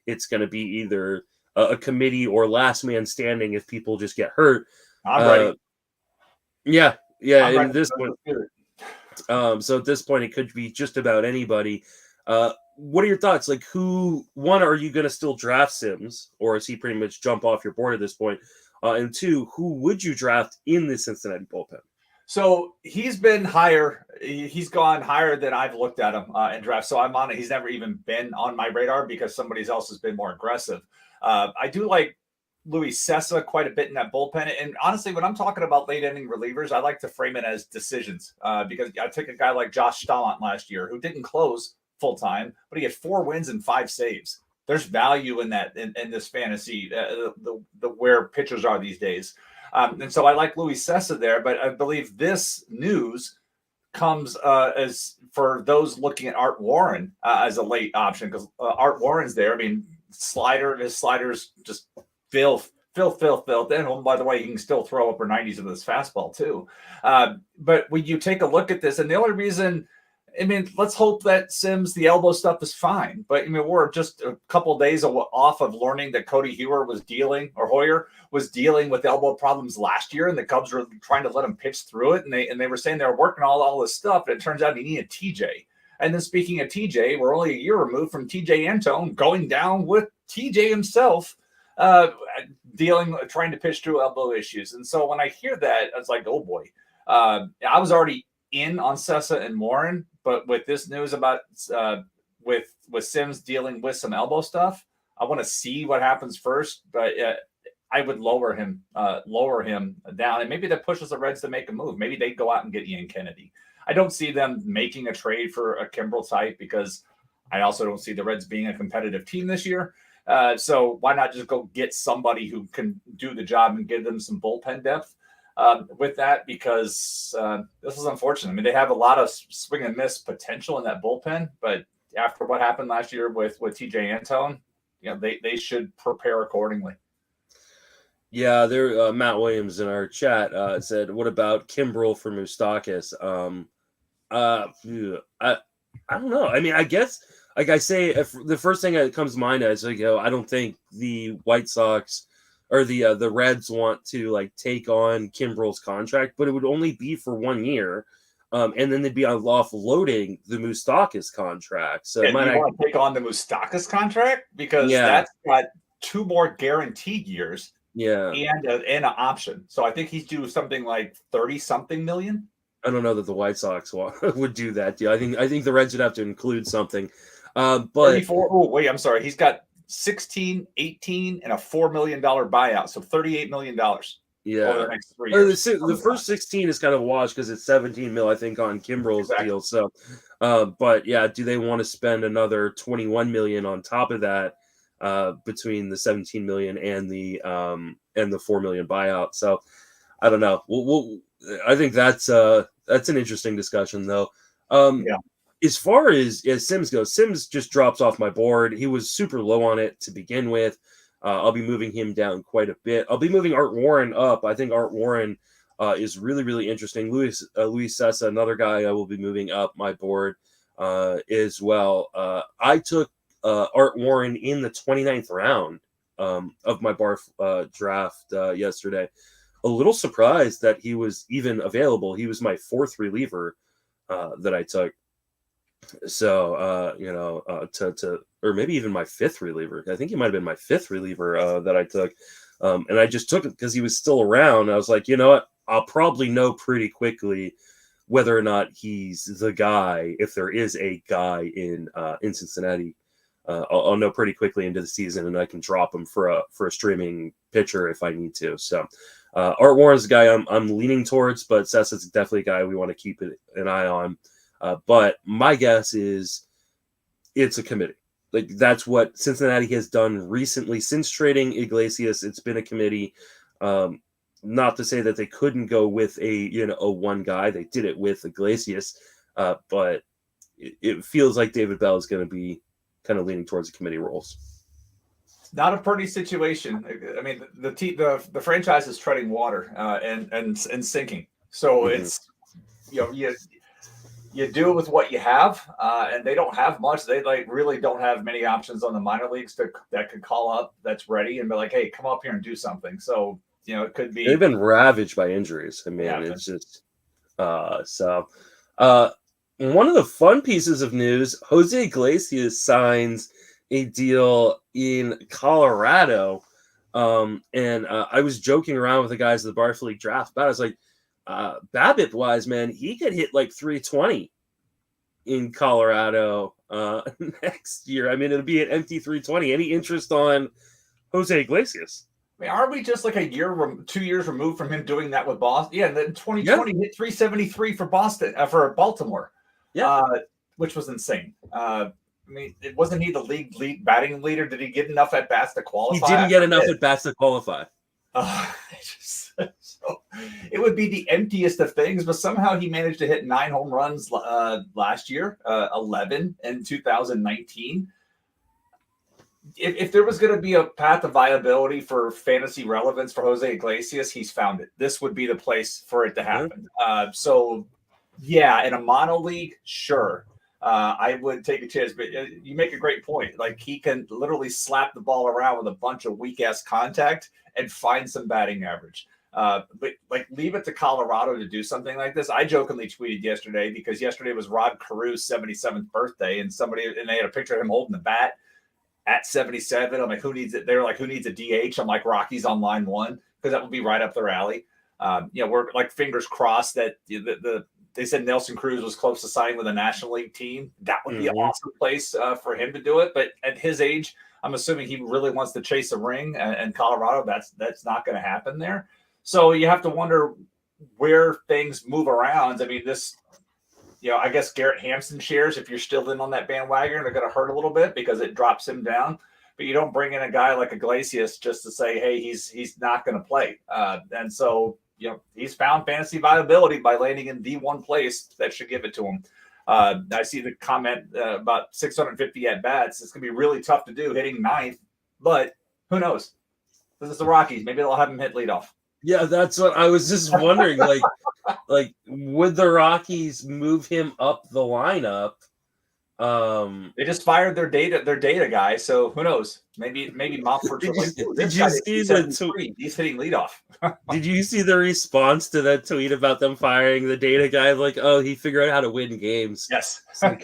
it's going to be either a committee or last man standing if people just get hurt. I'm ready. Yeah. At this point, so at this point, it could be just about anybody. What are your thoughts? Like, are you going to still draft Sims, or is he pretty much jump off your board at this point? And 2, who would you draft in the Cincinnati bullpen? So he's been higher. He's gone higher than I've looked at him in draft. So I'm on it. He's never even been on my radar because somebody else has been more aggressive. I do like Luis Sessa quite a bit in that bullpen. And honestly, when I'm talking about late inning relievers, I like to frame it as decisions because I took a guy like Josh Stallant last year who didn't close full time, but he had 4 wins and 5 saves. There's value in that in this fantasy, the where pitchers are these days. And so I like Luis Cessa there, but I believe this news comes as for those looking at Art Warren as a late option, because Art Warren's there. I mean, his sliders just filth. And oh, by the way, he can still throw upper 90s with his fastball too. But when you take a look at this, and the only reason, I mean, let's hope that Sims, the elbow stuff is fine. But I mean, we're just a couple of days off of learning that Cody Hoyer was dealing with elbow problems last year, and the Cubs were trying to let him pitch through it. And they were saying they were working all this stuff. And it turns out he needed TJ. And then speaking of TJ, we're only a year removed from TJ Antone going down with TJ himself, trying to pitch through elbow issues. And so when I hear that, I was like, oh boy. I was already in on Cessa and Warren, but with this news about with Sims dealing with some elbow stuff, I want to see what happens first. But I would lower him down, and maybe that pushes the Reds to make a move. Maybe they go out and get Ian Kennedy. I don't see them making a trade for a Kimbrel type, because I also don't see the Reds being a competitive team this year. So why not just go get somebody who can do the job and give them some bullpen depth with that? Because this is unfortunate. I mean, they have a lot of swing and miss potential in that bullpen, but after what happened last year with TJ Antone, they should prepare accordingly. Yeah, there. Matt Williams in our chat said, "What about Kimbrel for Moustakas?" I don't know. I mean, I guess, like I say, if the first thing that comes to mind is I don't think the White Sox or the Reds want to like take on Kimbrel's contract, but it would only be for 1 year, and then they'd be offloading the Moustakas contract. So you want to take on the Moustakas contract because that's got 2 more guaranteed years. Yeah, and an option. So I think he's due something like 30-something million. I don't know that the White Sox would do that deal. I think the Reds would have to include something. But 34. Oh wait, I'm sorry. He's got 16, 18, and a $4 million buyout. So $38 million. Yeah. Over the next 3 years. The first 16 is kind of washed because it's 17 mil, I think, on Kimbrel's deal. So, but yeah, do they want to spend another 21 million on top of that? Between the 17 million and the 4 million buyout. So I don't know. I think that's an interesting discussion though. As far as Sims goes, Sims just drops off my board. He was super low on it to begin with. I'll be moving him down quite a bit. I'll be moving Art Warren up. I think Art Warren is really, really interesting. Luis Cessa, another guy I will be moving up my board as well. I took Art Warren in the 29th round of my barf draft yesterday. A little surprised that he was even available. He was my 4th reliever that I took. So, or maybe even my 5th reliever. I think he might have been my 5th reliever that I took. And I just took it because he was still around. I was like, you know what? I'll probably know pretty quickly whether or not he's the guy, if there is a guy in Cincinnati. I'll know pretty quickly into the season, and I can drop him for a streaming pitcher if I need to. So, Art Warren's a guy I'm leaning towards, but Cessa's definitely a guy we want to keep an eye on. But my guess is it's a committee. Like that's what Cincinnati has done recently since trading Iglesias. It's been a committee. Not to say that they couldn't go with a one guy. They did it with Iglesias, but it feels like David Bell is going to be kind of leaning towards the committee roles. Not a pretty situation. I mean, the franchise is treading water and sinking. So it's you do it with what you have, and they don't have much. They really don't have many options on the minor leagues that could call up that's ready and be like, hey, come up here and do something. So it could be. They've been ravaged by injuries. I mean, it's just one of the fun pieces of news, Jose Iglesias signs a deal in Colorado. And I was joking around with the guys at the Barf League draft about it. I was like, BABIP-wise, man, he could hit like 320 in Colorado next year. I mean, it'll be an empty 320. Any interest on Jose Iglesias? I mean, aren't we just like 2 years removed from him doing that with Boston? Yeah, and then 2020 hit 373 for Boston, for Baltimore. Yeah. which was insane. I mean, wasn't he the league batting leader? Did he get enough at bats to qualify? He didn't get enough at bats to qualify. So it would be the emptiest of things, but somehow he managed to hit 9 home runs last year, 11 in 2019. If there was going to be a path of viability for fantasy relevance for Jose Iglesias, he's found it. This would be the place for it to happen. So, yeah, in a mono league, sure. I would take a chance, but you make a great point. Like, he can literally slap the ball around with a bunch of weak-ass contact and find some batting average. But like, leave it to Colorado to do something like this. I jokingly tweeted yesterday because yesterday was Rod Carew's 77th birthday, and they had a picture of him holding the bat at 77. I'm like, who needs it? They're like, who needs a DH? I'm like, Rockies on line 1, because that would be right up their alley. We're like fingers crossed that they said Nelson Cruz was close to signing with a National League team. That would be an awesome place for him to do it. But at his age, I'm assuming he really wants to chase a ring, and Colorado, that's not going to happen there. So you have to wonder where things move around. I mean, I guess Garrett Hampson shares, if you're still in on that bandwagon, they're going to hurt a little bit because it drops him down. But you don't bring in a guy like Iglesias just to say, hey, he's not going to play. And so, he's found fantasy viability by landing in the one place that should give it to him. I see the comment about 650 at bats. It's going to be really tough to do hitting 9th, but who knows? This is the Rockies. Maybe they'll have him hit leadoff. Yeah, that's what I was just wondering. Like, would the Rockies move him up the lineup? They just fired their data guy, so who knows? Maybe Mountford. Did you see the he's hitting leadoff? Did you see the response to that tweet about them firing the data guy? Like, oh, he figured out how to win games. Yes. Right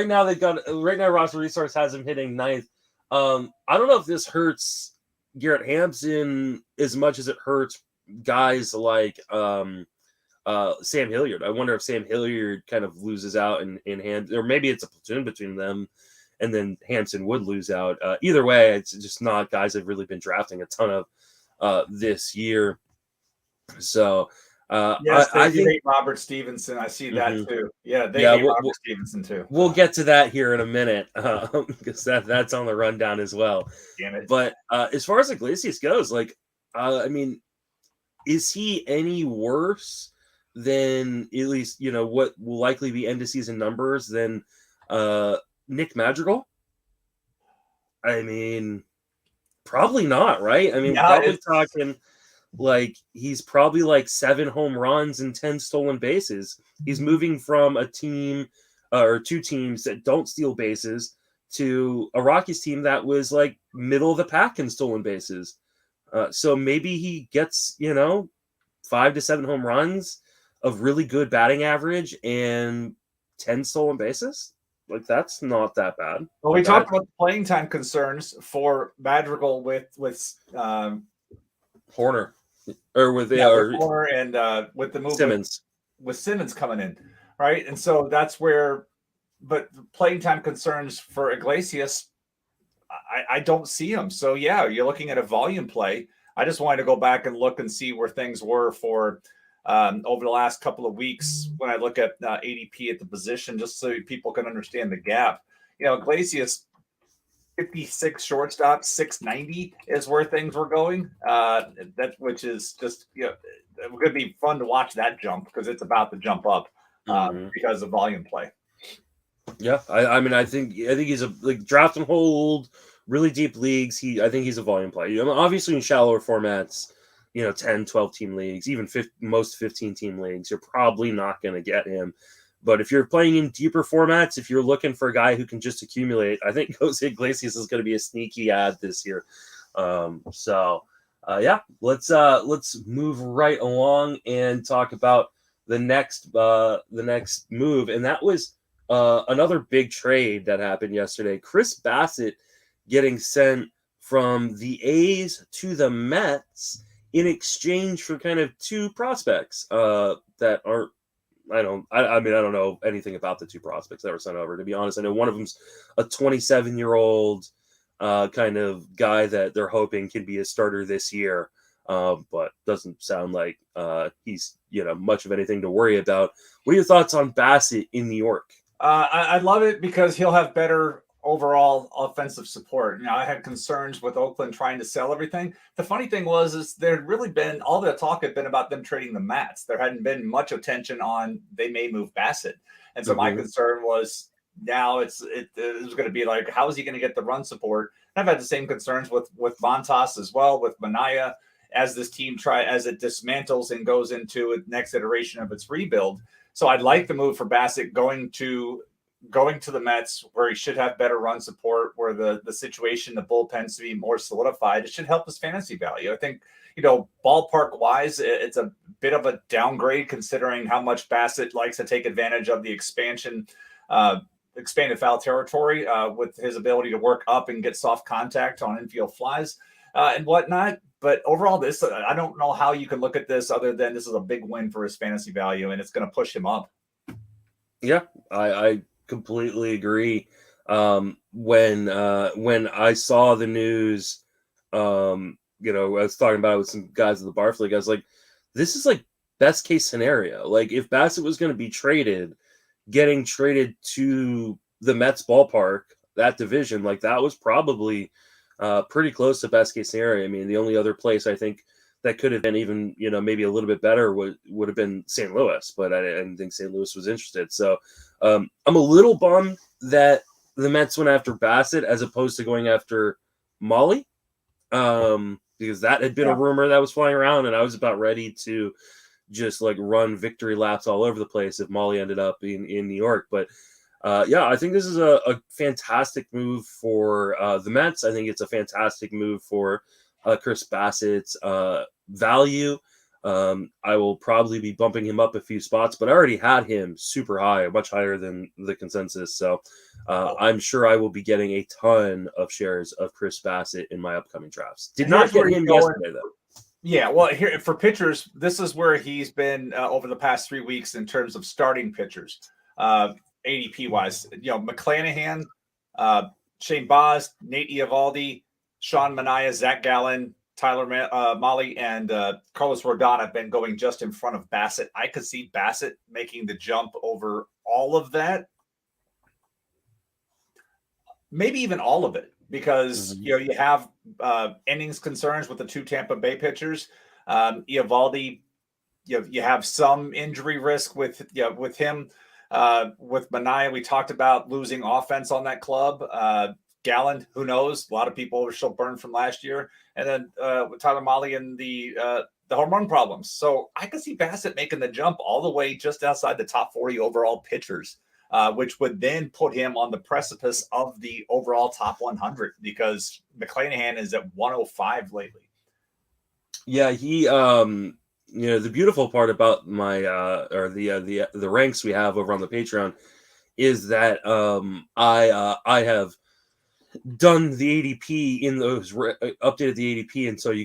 now Roster Resource has him hitting 9th. I don't know if this hurts Garrett Hampson as much as it hurts guys like Sam Hilliard. I wonder if Sam Hilliard kind of loses out in hand, or maybe it's a platoon between them, and then Hampson would lose out. Either way, it's just not guys that have really been drafting a ton of this year. So yes, I hate Robert Stevenson. I see that too. Yeah, they hate Robert Stevenson too. We'll get to that here in a minute because that's on the rundown as well. Damn it. But as far as Iglesias goes, I mean, is he any worse than, at least, what will likely be end of season numbers than Nick Madrigal? I mean, probably not, right? I mean, probably talking like he's probably like 7 home runs and 10 stolen bases. He's moving from a team or 2 teams that don't steal bases to a Rockies team that was like middle of the pack in stolen bases. So maybe he gets, 5 to 7 home runs of really good batting average and 10 stolen bases. Like, that's not that bad. Well, we talked about the playing time concerns for Madrigal with Horner, or with Horner and with the movement Simmons, with Simmons coming in, right? And so that's where, but the playing time concerns for Iglesias, I don't see him. So yeah, you're looking at a volume play. I just wanted to go back and look and see where things were for over the last couple of weeks when I look at ADP at the position, just so people can understand the gap. Iglesias, 56 shortstop, 690 is where things were going. Which is just, it would be fun to watch that jump because it's about to jump up because of volume play. Yeah, I mean, I think he's a draft and hold, really deep leagues. I think he's a volume play. Obviously in shallower formats, 10, 12 team leagues, even most 15 team leagues, you're probably not going to get him. But if you're playing in deeper formats, if you're looking for a guy who can just accumulate, I think Jose Iglesias is going to be a sneaky ad this year. Let's move right along and talk about the next move, and that was another big trade that happened yesterday. Chris Bassett getting sent from the A's to the Mets in exchange for kind of 2 prospects that aren't. I don't know anything about the 2 prospects that were sent over, to be honest. I know one of them's a 27-year-old kind of guy that they're hoping can be a starter this year. but doesn't sound like he's much of anything to worry about. What are your thoughts on Bassett in New York? I love it because he'll have better overall offensive support. I had concerns with Oakland trying to sell everything. The funny thing is there had really been all the talk had been about them trading the Mats. There hadn't been much attention on they may move Bassett, and so my concern was now it was going to be like, how is he going to get the run support? And I've had the same concerns with Montas as well, with Minaya, as this team as it dismantles and goes into its next iteration of its rebuild. So I'd like the move for Bassett going to the Mets, where he should have better run support, where the situation, the bullpens to be more solidified. It should help his fantasy value. I think, ballpark wise, it's a bit of a downgrade considering how much Bassett likes to take advantage of the expanded foul territory with his ability to work up and get soft contact on infield flies and whatnot. But overall, I don't know how you can look at this other than this is a big win for his fantasy value, and it's going to push him up. Yeah, I completely agree. When I saw the news, I was talking about it with some guys at the bar fleet. I was like, this is like best case scenario. Like if Bassett was going to be traded, getting traded to the Mets ballpark, that division, like that was probably pretty close to best case scenario. I mean, the only other place I think that could have been even, maybe a little bit better would have been St. Louis, but I didn't think St. Louis was interested. So I'm a little bummed that the Mets went after Bassett as opposed to going after Molly, because that had been a rumor that was flying around, and I was about ready to just like run victory laps all over the place if Molly ended up in New York. But I think this is a fantastic move for the Mets. I think it's a fantastic move for Chris Bassett's value. I will probably be bumping him up a few spots, but I already had him super high, much higher than the consensus. So I'm sure I will be getting a ton of shares of Chris Bassett in my upcoming drafts. Did not get him yesterday, though. Yeah, well, here for pitchers, this is where he's been over the past 3 weeks in terms of starting pitchers, ADP wise. McClanahan, Shane Baz, Nate Eovaldi, Sean Manaea, Zach Gallen, Tyler Mahle, and Carlos Rodon have been going just in front of Bassett. I could see Bassett making the jump over all of that, maybe even all of it, because you have innings concerns with the 2 Tampa Bay pitchers. Eovaldi, you have some injury risk with him. With Manaea, we talked about losing offense on that club. Gallen, who knows? A lot of people are still burned from last year. And then with Tyler Mahle and the home run problems. So I could see Bassett making the jump all the way just outside the top 40 overall pitchers, which would then put him on the precipice of the overall top 100 because McClanahan is at 105 lately. Yeah, he the beautiful part about my the ranks we have over on the Patreon is that I have done the ADP in those updated the ADP, and so you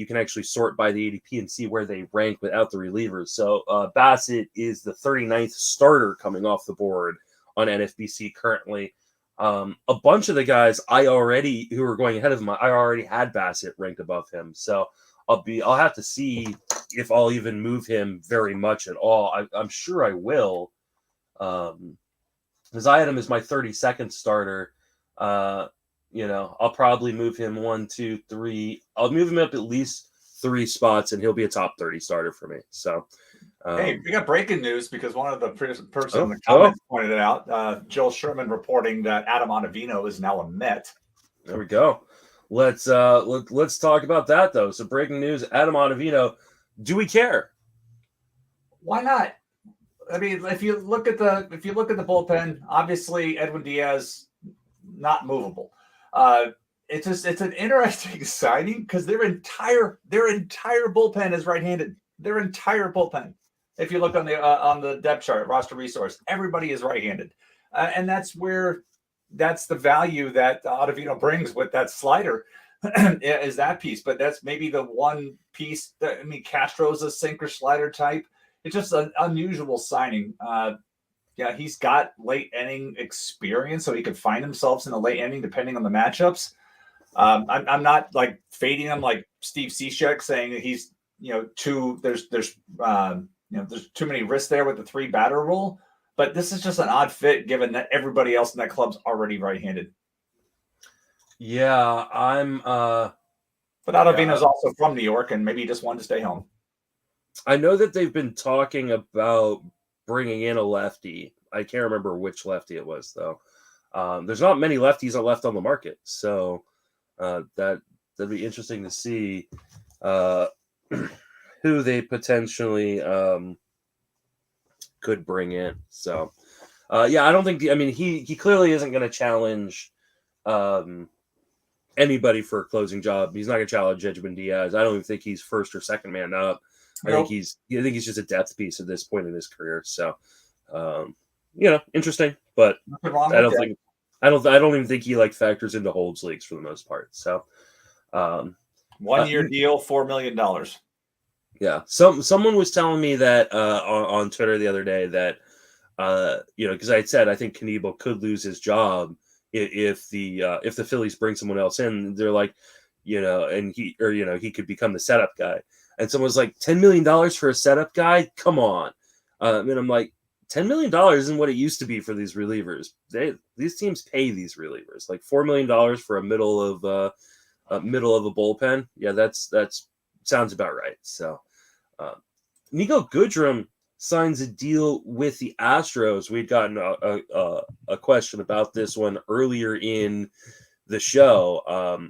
can actually sort by the ADP and see where they rank without the relievers. So Bassett is the 39th starter coming off the board on NFBC currently. A bunch of the guys who are going ahead of him, I already had Bassett ranked above him. So I'll have to see if I'll even move him very much at all. I'm sure I will, because I had him as my 32nd starter. I'll probably move him 1, 2, 3. I'll move him up at least 3 spots, and he'll be a top 30 starter for me. So, hey, we got breaking news because one of the person in the comments pointed it out. Joel Sherman reporting that Adam Ottavino is now a Met. There we go. Let's talk about that though. So, breaking news: Adam Ottavino. Do we care? Why not? I mean, if you look at the bullpen, obviously Edwin Diaz not movable. It's an interesting signing because their entire bullpen is right-handed. Their entire bullpen. If you look on the depth chart, roster resource, everybody is right-handed, and that's the value that Ottavino brings with that slider is that piece. But that's maybe the one piece that Castro's a sinker slider type. It's just an unusual signing. Yeah, he's got late inning experience, so he could find himself in the late inning depending on the matchups. I'm not like fading him like Steve Seashek saying that he's, there's too many risks there with the 3-batter rule. But this is just an odd fit given that everybody else in that club's already right-handed. Yeah, But Ottavino's also from New York, and maybe he just wanted to stay home. I know that they've been talking about bringing in a lefty. I can't remember which lefty it was, though. There's not many lefties left on the market, so that'd be interesting to see who they potentially could bring in. So, I don't think. He clearly isn't going to challenge anybody for a closing job. He's not going to challenge Edwin Diaz. I don't even think he's first or second man up. Nope. I think he's just a depth piece at this point in his career. So, interesting, but I don't even think he factors into holds leagues for the most part. So, 1-year deal, $4 million. Yeah. Someone was telling me that on Twitter the other day that, because I had said, I think Knebel could lose his job if the Phillies bring someone else in. They're like, and he could become the setup guy. And someone's like, $10 million for a setup guy? Come on. And I'm like, $10 million isn't what it used to be for these relievers. These teams pay these relievers like $4 million for a middle of a bullpen. Yeah, that's sounds about right. So, Nico Goodrum signs a deal with the Astros. We'd gotten a question about this one earlier in the show.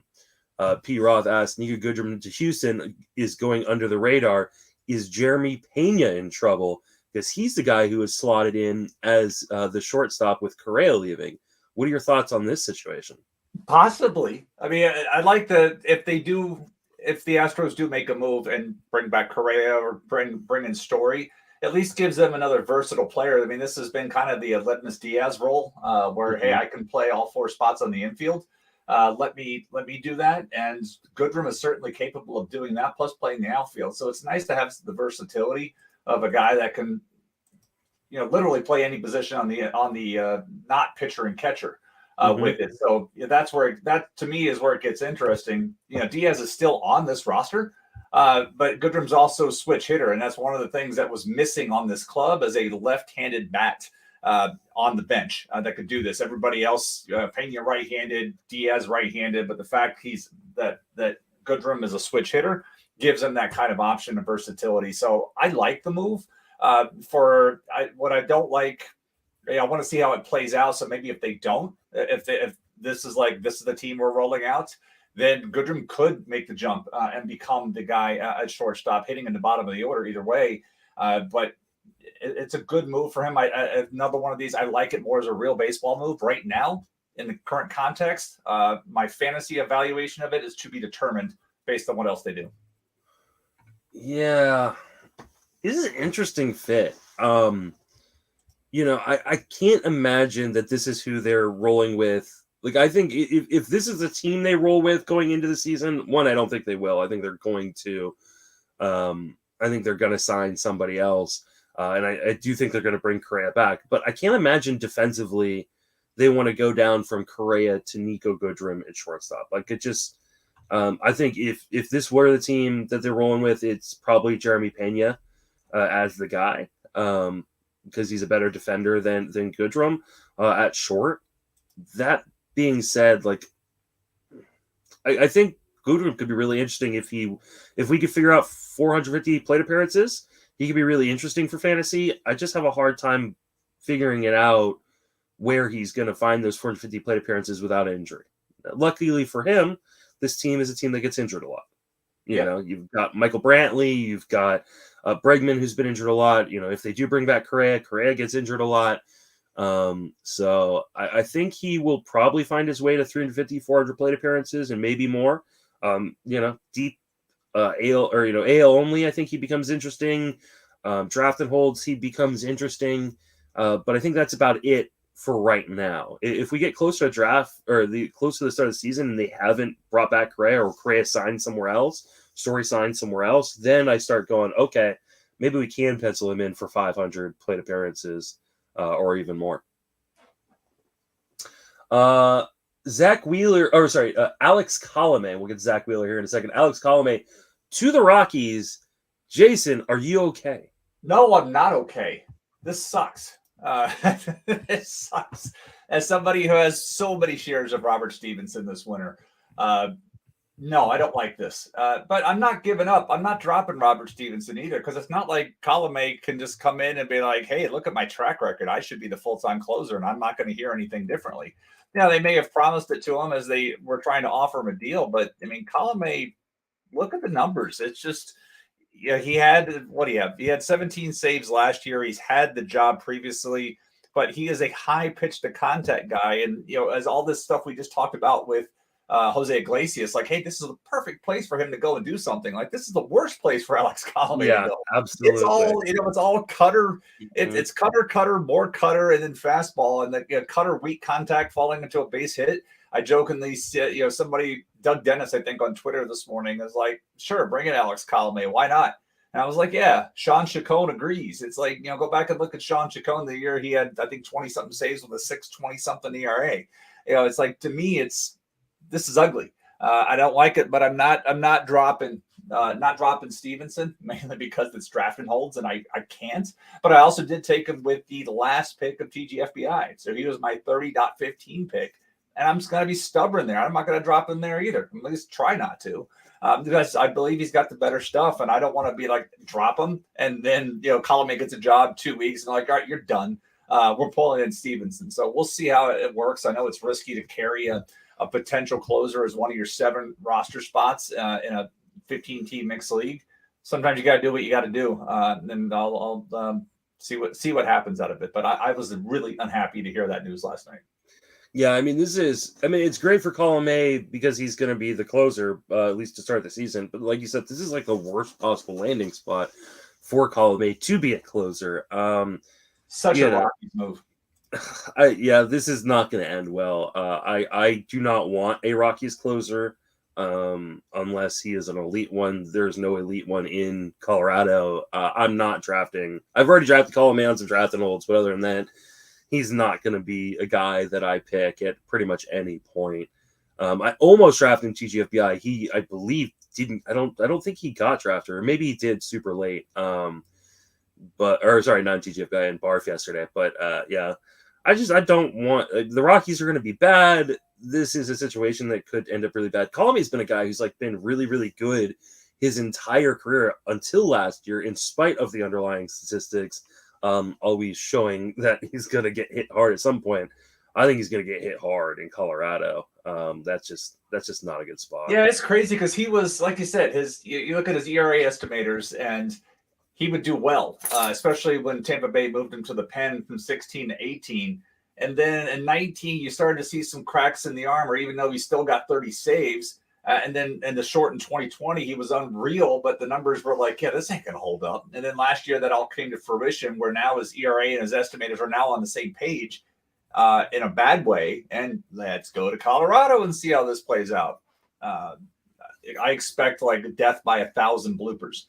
P. Roth asked, Nico Goodrum to Houston is going under the radar. Is Jeremy Pena in trouble? Because he's the guy who was slotted in as the shortstop with Correa leaving. What are your thoughts on this situation? Possibly. I mean, I like if the Astros do make a move and bring back Correa or bring in Story, at least gives them another versatile player. I mean, this has been kind of the Ledmus Diaz role where, hey, I can play all 4 spots on the infield. Let me do that. And Goodrum is certainly capable of doing that, plus playing the outfield. So it's nice to have the versatility of a guy that can, literally play any position on the not pitcher and catcher with it. So that's that to me is where it gets interesting. Diaz is still on this roster, but Goodrum's also a switch hitter, and that's one of the things that was missing on this club as a left-handed bat on the bench that could do this. Everybody else, Pena right-handed, Diaz right-handed, but the fact that Goodrum is a switch hitter gives him that kind of option of versatility. So I like the move. What I don't like, I want to see how it plays out. So maybe if they don't, if this is the team we're rolling out, then Goodrum could make the jump and become the guy at shortstop, hitting in the bottom of the order either way. But it's a good move for him. Another one of these, I like it more as a real baseball move right now in the current context. My fantasy evaluation of it is to be determined based on what else they do. Yeah, this is an interesting fit. I can't imagine that this is who they're rolling with. Like, I think if this is the team they roll with going into the season, one, I don't think they will. I think they're going to, sign somebody else. And I do think they're going to bring Correa back. But I can't imagine defensively they want to go down from Correa to Nico Goodrum at shortstop. Like, it just, I think if this were the team that they're rolling with, it's probably Jeremy Pena as the guy. Because he's a better defender than Goodrum at short. That being said, like, I think Goodrum could be really interesting if we could figure out 450 plate appearances. He could be really interesting for fantasy. I just have a hard time figuring it out where he's going to find those 450 plate appearances without injury. Luckily for him, this team is a team that gets injured a lot. You know, you've got Michael Brantley, you've got Bregman, who's been injured a lot. If they do bring back Correa gets injured a lot. So I think he will probably find his way to 350, 400 plate appearances and maybe more. Deep AL or AL only, I think he becomes interesting. Draft and holds, he becomes interesting. But I think that's about it for right now. If we get close to a draft or close to the start of the season and they haven't brought back Correa or Correa signed somewhere else, Story signed somewhere else, then I start going, okay, maybe we can pencil him in for 500 plate appearances or even more. Zach Wheeler, or sorry, Alex Colomé. We'll get to Zach Wheeler here in a second. Alex Colomé to the Rockies. Jason, are you okay? No, I'm not okay. This sucks. It sucks. As somebody who has so many shares of Robert Stevenson this winter, no, I don't like this. But I'm not giving up. I'm not dropping Robert Stevenson either, because it's not like Colomé can just come in and be like, hey, look at my track record. I should be the full-time closer, and I'm not going to hear anything differently. Yeah, they may have promised it to him as they were trying to offer him a deal, but I mean, Colomé, look at the numbers. It's just, yeah, he had, what do you have? He had 17 saves last year. He's had the job previously, but he is a high pitch to contact guy. And, as all this stuff we just talked about with Jose Iglesias, like, hey, this is the perfect place for him to go and do something. Like, this is the worst place for Alex Colomé to go. Absolutely. It's all, it's all cutter. It's cutter, more cutter, and then fastball, and the cutter weak contact falling into a base hit. I jokingly said, somebody, Doug Dennis, I think on Twitter this morning, is like, sure, bring it, Alex Colomé. Why not? And I was like, yeah, Sean Chacon agrees. It's like, go back and look at Sean Chacon the year he had, I think, 20-something saves with a 6.20-something ERA. It's like, to me, this is ugly. I don't like it, but I'm not dropping Stevenson, mainly because it's draft and holds, and I can't. But I also did take him with the last pick of TGFBI. So he was my 30.15 pick. And I'm just going to be stubborn there. I'm not going to drop him there either. At least try not to. Because I believe he's got the better stuff, and I don't want to be like, drop him, and then, Colomé gets a job 2 weeks, and like, all right, you're done. We're pulling in Stevenson. So we'll see how it works. I know it's risky to carry a potential closer as one of your 7 roster spots in a 15-team mixed league. Sometimes you got to do what you got to do, and I'll see what happens out of it. But I was really unhappy to hear that news last night. Yeah, it's great for Colomé because he's going to be the closer, at least to start the season. But like you said, this is like the worst possible landing spot for Colomé to be a closer. Such a Rockies move. This is not going to end well. I do not want a Rockies closer unless he is an elite one. There's no elite one in Colorado. I'm not drafting. I've already drafted Colomé on some draft and holds, but other than that, he's not going to be a guy that I pick at pretty much any point. I almost drafted TGFBI. He, I believe, didn't. I don't think he got drafted, or maybe he did super late. Not TGFBI and Barf yesterday. But yeah, I don't want the Rockies are going to be bad. This is a situation that could end up really bad. Colomé's been a guy who's like been really, really good his entire career until last year, in spite of the underlying statistics. Always showing that he's going to get hit hard at some point. I think he's going to get hit hard in Colorado. That's just not a good spot. Yeah, it's crazy because he was, like you said, you look at his ERA estimators, and he would do well, especially when Tampa Bay moved him to the pen from 16 to 18. And then in 19, you started to see some cracks in the armor, even though he still got 30 saves. And then in the short in 2020, he was unreal, but the numbers were like, yeah, this ain't going to hold up. And then last year, that all came to fruition, where now his ERA and his estimators are now on the same page in a bad way. And let's go to Colorado and see how this plays out. I expect like death by 1,000 bloopers,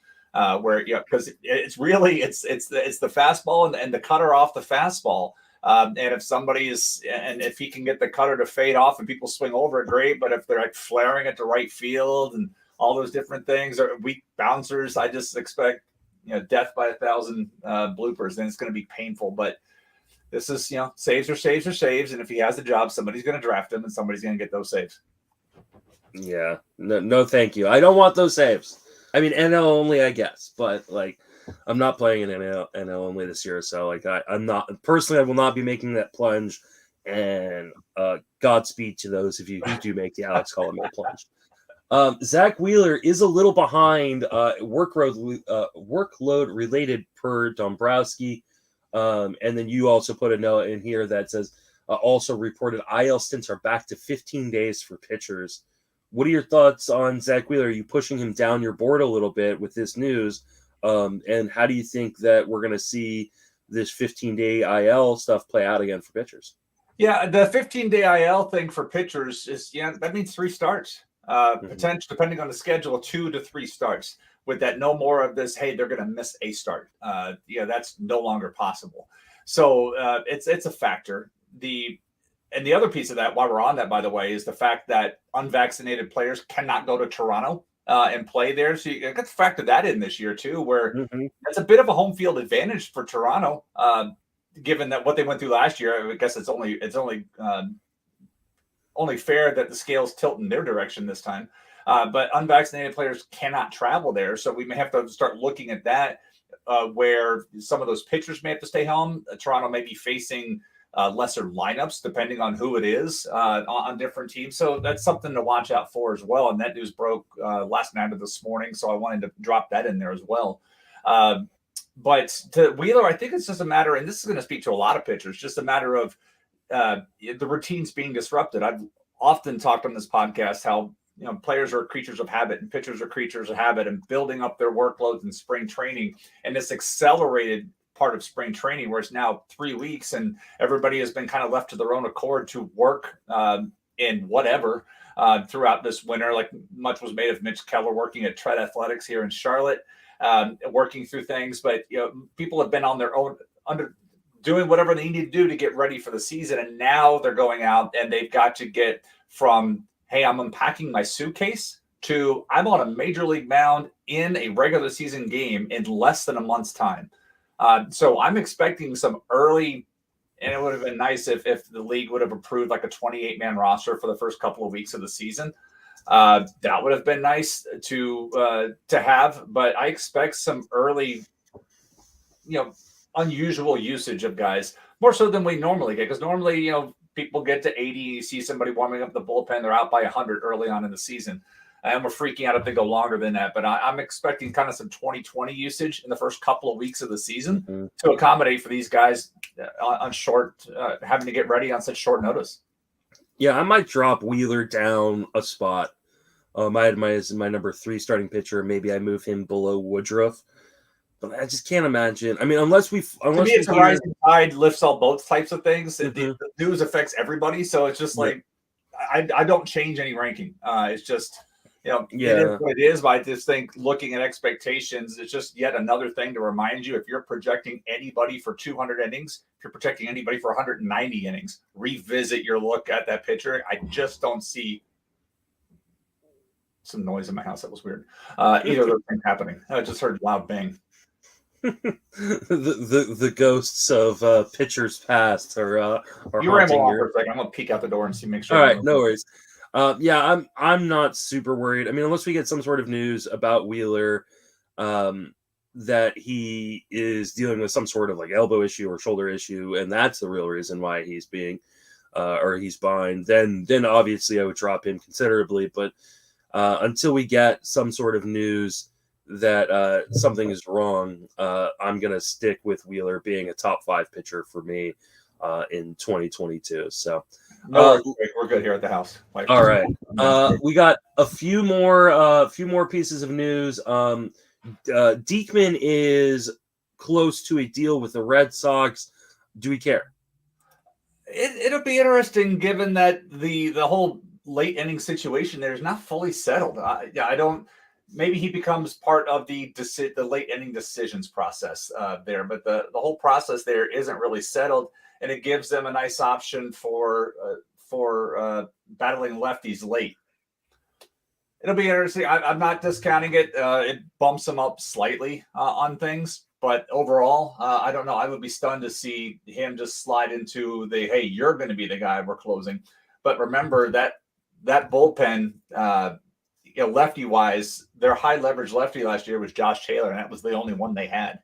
where because it's really it's the fastball and the cutter off the fastball. And if he can get the cutter to fade off and people swing over it, great. But if they're like flaring it to right field and all those different things, or weak bouncers, I just expect, death by 1,000 bloopers. Then it's going to be painful. But this is, saves or saves or saves. And if he has the job, somebody's going to draft him and somebody's going to get those saves. Yeah, no, thank you. I don't want those saves. I mean, NL only, I guess, but like, I'm not playing in NL only this year, so like I'm not personally. I will not be making that plunge. And Godspeed to those of you who do make the Alex Colomé plunge. Zach Wheeler is a little behind workload related per Dombrowski, and then you also put a note in here that says also reported IL stints are back to 15 days for pitchers. What are your thoughts on Zach Wheeler? Are you pushing him down your board a little bit with this news? And how do you think that we're going to see this 15-day IL stuff play out again for pitchers? Yeah, the 15-day IL thing for pitchers is, that means 3 starts. Potential, depending on the schedule, 2 to 3 starts. With that, no more of this, hey, they're going to miss a start. That's no longer possible. So it's a factor. And the other piece of that, while we're on that, by the way, is the fact that unvaccinated players cannot go to Toronto and play there. So you got to factor that in this year too, where that's a bit of a home field advantage for Toronto, given that what they went through last year. I guess it's only fair that the scales tilt in their direction this time. But unvaccinated players cannot travel there, so we may have to start looking at that, where some of those pitchers may have to stay home. Toronto may be facing lesser lineups depending on who it is on different teams. So that's something to watch out for as well. And that news broke last night or this morning, so I wanted to drop that in there as well. But to Wheeler, I think it's just a matter, and this is going to speak to a lot of pitchers, just a matter of the routines being disrupted. I've often talked on this podcast how players are creatures of habit and pitchers are creatures of habit, and building up their workloads in spring training, and this accelerated part of spring training where it's now 3 weeks and everybody has been kind of left to their own accord to work in whatever throughout this winter. Like much was made of Mitch Keller working at Tread Athletics here in Charlotte, working through things, but people have been on their own doing whatever they need to do to get ready for the season, and now they're going out and they've got to get from, hey, I'm unpacking my suitcase, to I'm on a major league mound in a regular season game in less than a month's time. So I'm expecting some early, and it would have been nice if the league would have approved like a 28-man roster for the first couple of weeks of the season. That would have been nice to have, but I expect some early, unusual usage of guys, more so than we normally get, because normally, people get to 80, you see somebody warming up the bullpen, they're out by 100 early on in the season. And we're freaking out if they go longer than that. But I'm expecting kind of some 2020 usage in the first couple of weeks of the season to accommodate for these guys on short, having to get ready on such short notice. Yeah, I might drop Wheeler down a spot. I had my number 3 starting pitcher. Maybe I move him below Woodruff. But I just can't imagine. I mean, unless to me, it's a rising tide lifts all boats types of things. The news affects everybody. So it's just like, I don't change any ranking. It's just... It is what it is, but I just think looking at expectations, it's just yet another thing to remind you, if you're projecting anybody for 200 innings, if you're projecting anybody for 190 innings, revisit your look at that pitcher. I just don't see some noise in my house. That was weird. Either of those things happening. I just heard a loud bang. the ghosts of pitchers past are you ramble on for a second. I'm gonna peek out the door and make sure. All right, no worries. I'm not super worried. I mean, unless we get some sort of news about Wheeler, that he is dealing with some sort of like elbow issue or shoulder issue, and that's the real reason why he's being, or he's behind. Then obviously I would drop him considerably. But until we get some sort of news that something is wrong, I'm gonna stick with Wheeler being a top 5 pitcher for me in 2022. So. No, we're good here at the house. All right. We got a few more pieces of news. Diekman is close to a deal with the Red Sox. Do we care? It'll be interesting, given that the whole late inning situation there is not fully settled. I don't. Maybe he becomes part of the late inning decisions process there, but the whole process there isn't really settled. And it gives them a nice option for battling lefties late. It'll be interesting. I'm not discounting it. It bumps them up slightly on things, but overall, I don't know. I would be stunned to see him just slide into the, hey, you're going to be the guy we're closing. But remember that bullpen, lefty wise, their high leverage lefty last year was Josh Taylor, and that was the only one they had.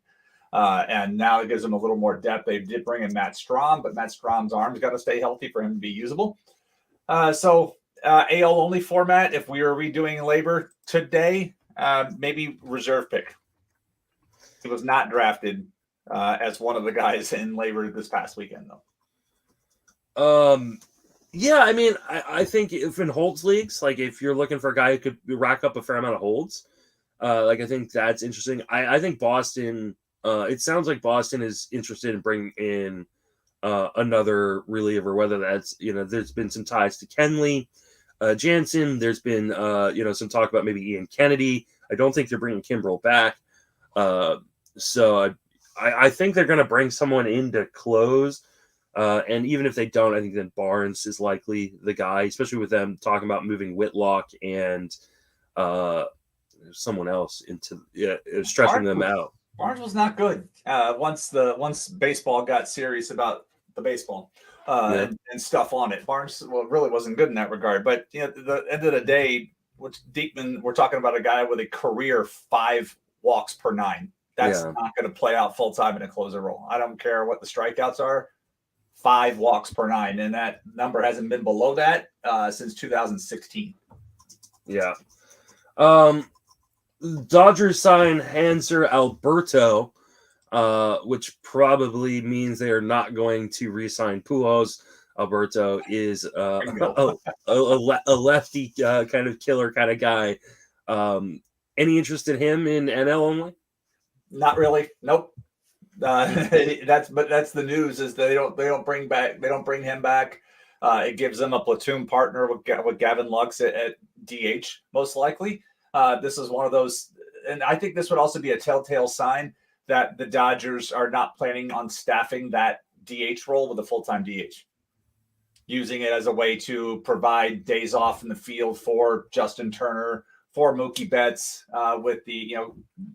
And now it gives them a little more depth. They did bring in Matt Strahm, but Matt Strahm's arm's got to stay healthy for him to be usable. So AL only format, if we were redoing labor today, maybe reserve pick. He was not drafted as one of the guys in labor this past weekend, though. Yeah, I mean, I think if in holds leagues, like if you're looking for a guy who could rack up a fair amount of holds, I think that's interesting. I think Boston... it sounds like Boston is interested in bringing in another reliever, whether that's, there's been some ties to Kenley, Jansen. There's been, some talk about maybe Ian Kennedy. I don't think they're bringing Kimbrel back. So I think they're going to bring someone in to close. And even if they don't, I think then Barnes is likely the guy, especially with them talking about moving Whitlock and someone else into stretching them out. Barnes was not good once baseball got serious about the baseball and stuff on it. Barnes really wasn't good in that regard. But at the end of the day, we're talking about a guy with a career 5 walks per 9. That's not going to play out full time in a closer role. I don't care what the strikeouts are. 5 walks per 9, and that number hasn't been below that since 2016. Yeah. Dodgers sign Hanser Alberto, which probably means they are not going to re-sign Pujols. Alberto is a lefty kind of killer kind of guy. Any interest in him in NL only? Not really. Nope. That's the news is they don't bring him back. It gives them a platoon partner with Gavin Lux at DH most likely. This is one of those, and I think this would also be a telltale sign that the Dodgers are not planning on staffing that DH role with a full-time DH, using it as a way to provide days off in the field for Justin Turner, for Mookie Betts, with the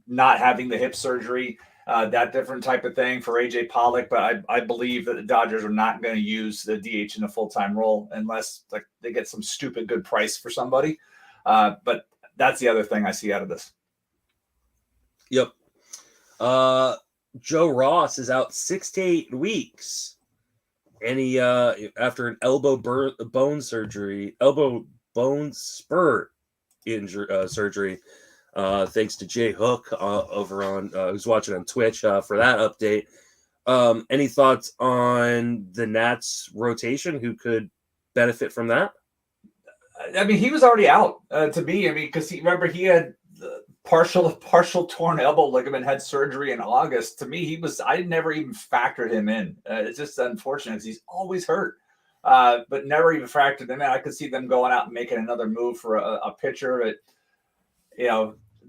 not having the hip surgery. That different type of thing for AJ Pollock, but I believe that the Dodgers are not going to use the DH in a full-time role unless they get some stupid good price for somebody. But that's the other thing I see out of this. Yep. Joe Ross is out 6 to 8 weeks, and he after an elbow bone spur injury surgery. Thanks to Jay Hook over on who's watching on Twitch for that update. Any thoughts on the Nats rotation? Who could benefit from that? I mean, he was already out to me. I mean, because he had the partial torn elbow ligament, had surgery in August. To me, I never even factored him in. It's just unfortunate because he's always hurt, but never even factored him in. I could see them going out and making another move for a pitcher, but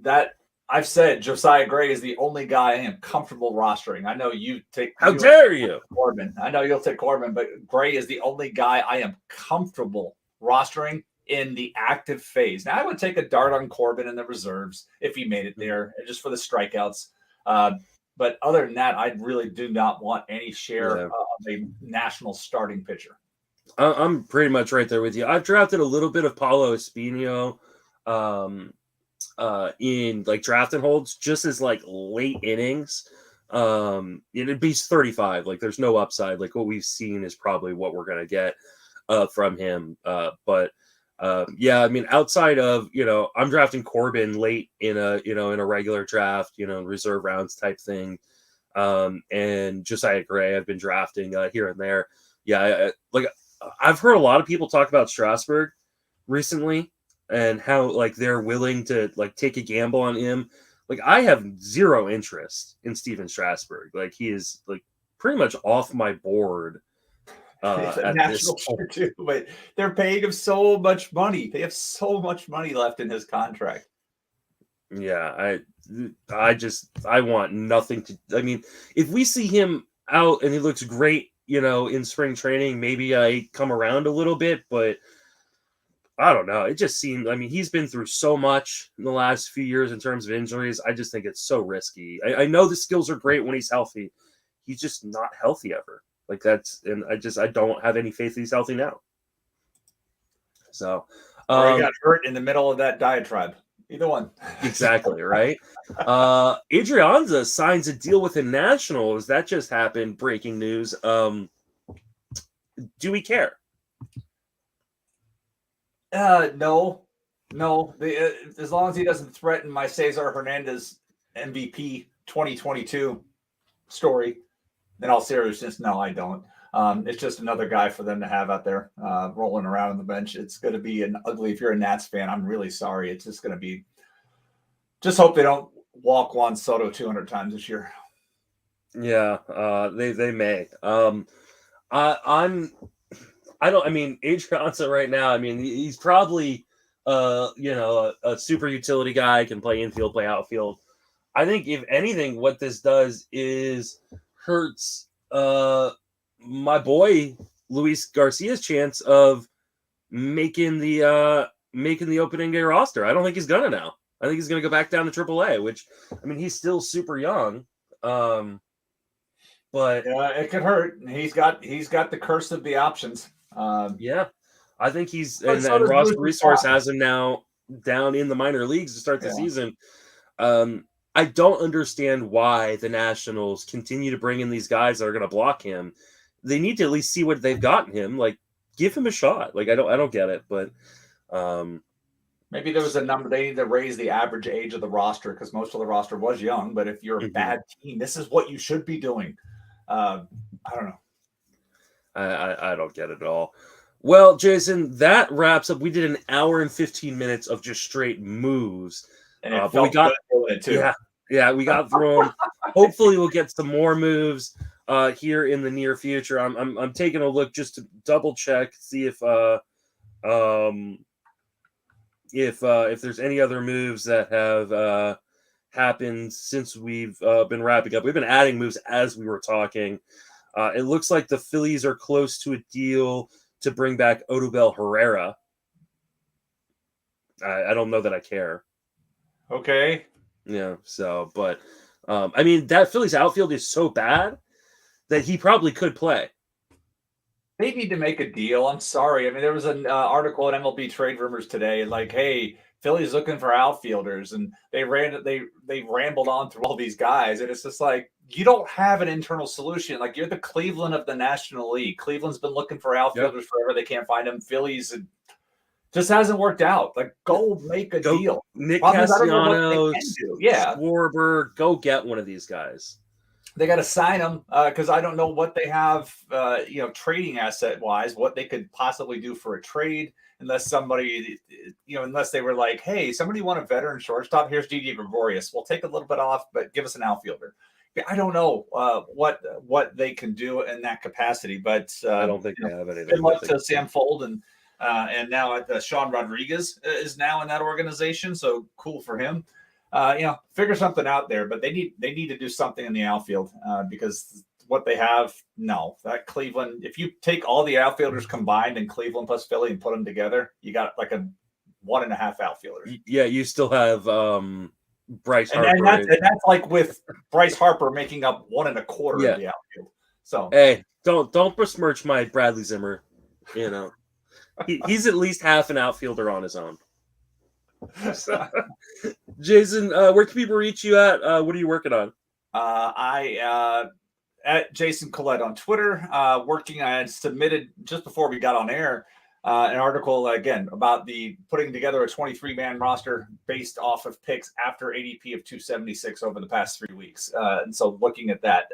that I've said Josiah Gray is the only guy I am comfortable rostering. I know you take. How dare you, Corbin? I know you'll take Corbin, but Gray is the only guy I am comfortable rostering in the active phase. Now, I would take a dart on Corbin in the reserves if he made it there, just for the strikeouts. But other than that, I really do not want any share of a national starting pitcher. I'm pretty much right there with you. I've drafted a little bit of Paulo Espino in draft and holds, just as late innings. It'd be 35. There's no upside. What we've seen is probably what we're gonna get from him. But I mean, outside of I'm drafting Corbin late in a regular draft, reserve rounds type thing. And Josiah Gray, I've been drafting here and there. Yeah, I've heard a lot of people talk about Strasburg recently and how they're willing to take a gamble on him. I have zero interest in Steven Strasburg. He is pretty much off my board. At national too, but they're paying him so much money. They have so much money left in his contract. Yeah, I want nothing to. I mean, if we see him out and he looks great, in spring training, maybe I come around a little bit, but I don't know. It just seems. I mean, he's been through so much in the last few years in terms of injuries. I just think it's so risky. I know the skills are great when he's healthy. He's just not healthy ever. And I don't have any faith that he's healthy now. So, or he got hurt in the middle of that diatribe. Either one. Exactly, right? Adrianza signs a deal with the Nationals. That just happened. Breaking news. Do we care? No. As long as he doesn't threaten my Cesar Hernandez MVP 2022 story. In all seriousness, no, I don't. It's just another guy for them to have out there rolling around on the bench. It's going to be an ugly. If you're a Nats fan, I'm really sorry. It's just going to be. Just hope they don't walk Juan Soto 200 times this year. Yeah, they may. I mean, Adrianza right now. I mean, he's probably a super utility guy, can play infield, play outfield. I think if anything, what this does is hurts my boy Luis Garcia's chance of making the opening day roster. I don't think he's gonna now. I think he's gonna go back down to AAA, which, I mean, he's still super young. But yeah, it could hurt. He's got the curse of the options. Yeah, I think he's But and, so and does Ross Bruce Resource Scott. has him now down in the minor leagues to start the Yeah. season. I don't understand why the Nationals continue to bring in these guys that are going to block him. They need to at least see what they've gotten him. Like, give him a shot. Like, I don't get it, but maybe there was a number. They need to raise the average age of the roster because most of the roster was young. But if you're a bad team, this is what you should be doing. I don't know. I don't get it at all. Well, Jason, that wraps up. We did an hour and 15 minutes of just straight moves. And it But felt we got good doing it too. Yeah, we got through them. Hopefully, we'll get some more moves here in the near future. I'm taking a look just to double check, see if there's any other moves that have happened since we've been wrapping up. We've been adding moves as we were talking. It looks like the Phillies are close to a deal to bring back Odubel Herrera. I don't know that I care. Okay. Yeah, so, but, I mean, that Phillies outfield is so bad that he probably could play. They need to make a deal. I'm sorry. I mean, there was an article in MLB Trade Rumors today, like, hey, Philly's looking for outfielders, and they rambled on through all these guys, and it's just like, you don't have an internal solution. Like, you're the Cleveland of the National League. Cleveland's been looking for outfielders forever. They can't find them. Phillies just hasn't worked out. Like, go make a deal. Nick Castellanos, Castellanos, yeah, Schwarber, go get one of these guys. They got to sign them because I don't know what they have, trading asset wise, what they could possibly do for a trade, unless somebody, unless they were like, hey, somebody want a veteran shortstop? Here's Didi Gregorius. We'll take a little bit off, but give us an outfielder. I don't know what they can do in that capacity, but I don't think they have anything. Good luck to Sam Fold and now Sean Rodriguez is now in that organization, so cool for him. Figure something out there, but they need to do something in the outfield because what they have, no, that Cleveland, if you take all the outfielders combined in Cleveland plus Philly and put them together, you got like a 1.5 outfielders. Yeah, you still have Bryce Harper. And that's like with Bryce Harper making up 1.25 of the outfield. So hey, don't besmirch my Bradley Zimmer. He's at least half an outfielder on his own. So, Jason, where can people reach you at? What are you working on? I at Jason Collette on Twitter. Working, I had submitted just before we got on air an article again about the putting together a 23-man roster based off of picks after ADP of 276 over the past 3 weeks. And so looking at that,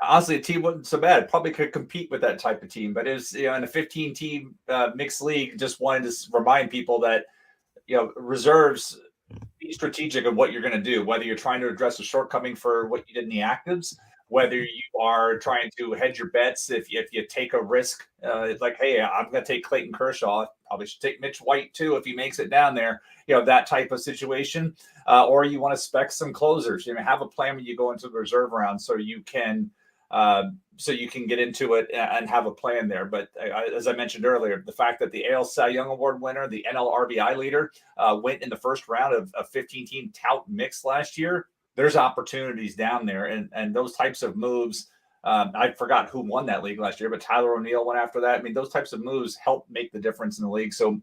honestly, a team wasn't so bad. Probably could compete with that type of team, but it was in a 15-team mixed league. Just wanted to remind people that reserves, be strategic of what you're going to do, whether you're trying to address a shortcoming for what you did in the actives, whether you are trying to hedge your bets. If you take a risk, like, hey, I'm going to take Clayton Kershaw, probably should take Mitch White too if he makes it down there, that type of situation. Or you want to spec some closers. Have a plan when you go into the reserve round so you can get into it and have a plan there. But as I mentioned earlier, the fact that the AL Cy Young Award winner, the NL RBI leader, went in the first round of a 15-team tout mix last year, there's opportunities down there. And those types of moves, I forgot who won that league last year, but Tyler O'Neill went after that. I mean, those types of moves help make the difference in the league. So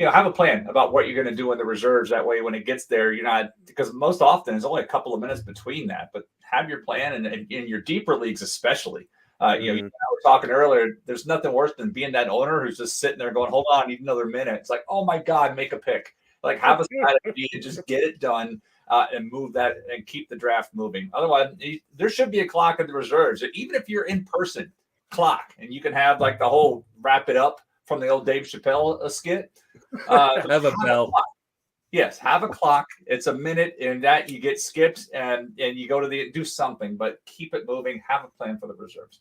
have a plan about what you're going to do in the reserves. That way, when it gets there, you're not, because most often it's only a couple of minutes between that, but have your plan. And in your deeper leagues, especially, we were talking earlier, there's nothing worse than being that owner who's just sitting there going, hold on, need another minute. It's like, oh my God, make a pick. Like, have a strategy and just get it done and move that and keep the draft moving. Otherwise, there should be a clock in the reserves. Even if you're in person, clock, and you can have like the whole wrap it up from the old Dave Chappelle skit. Have a bell. Yes, have a clock. It's a minute, and that you get skipped, and you go to do something, but keep it moving. Have a plan for the reserves.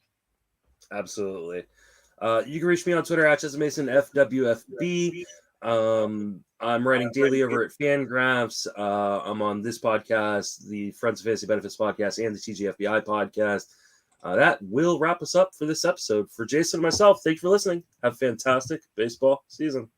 Absolutely. You can reach me on Twitter at Mason FWFB. I'm writing daily over at Fangraphs. I'm on this podcast, the Friends of Fantasy Benefits podcast, and the TGFBI podcast. That will wrap us up for this episode. For Jason and myself, thank you for listening. Have a fantastic baseball season.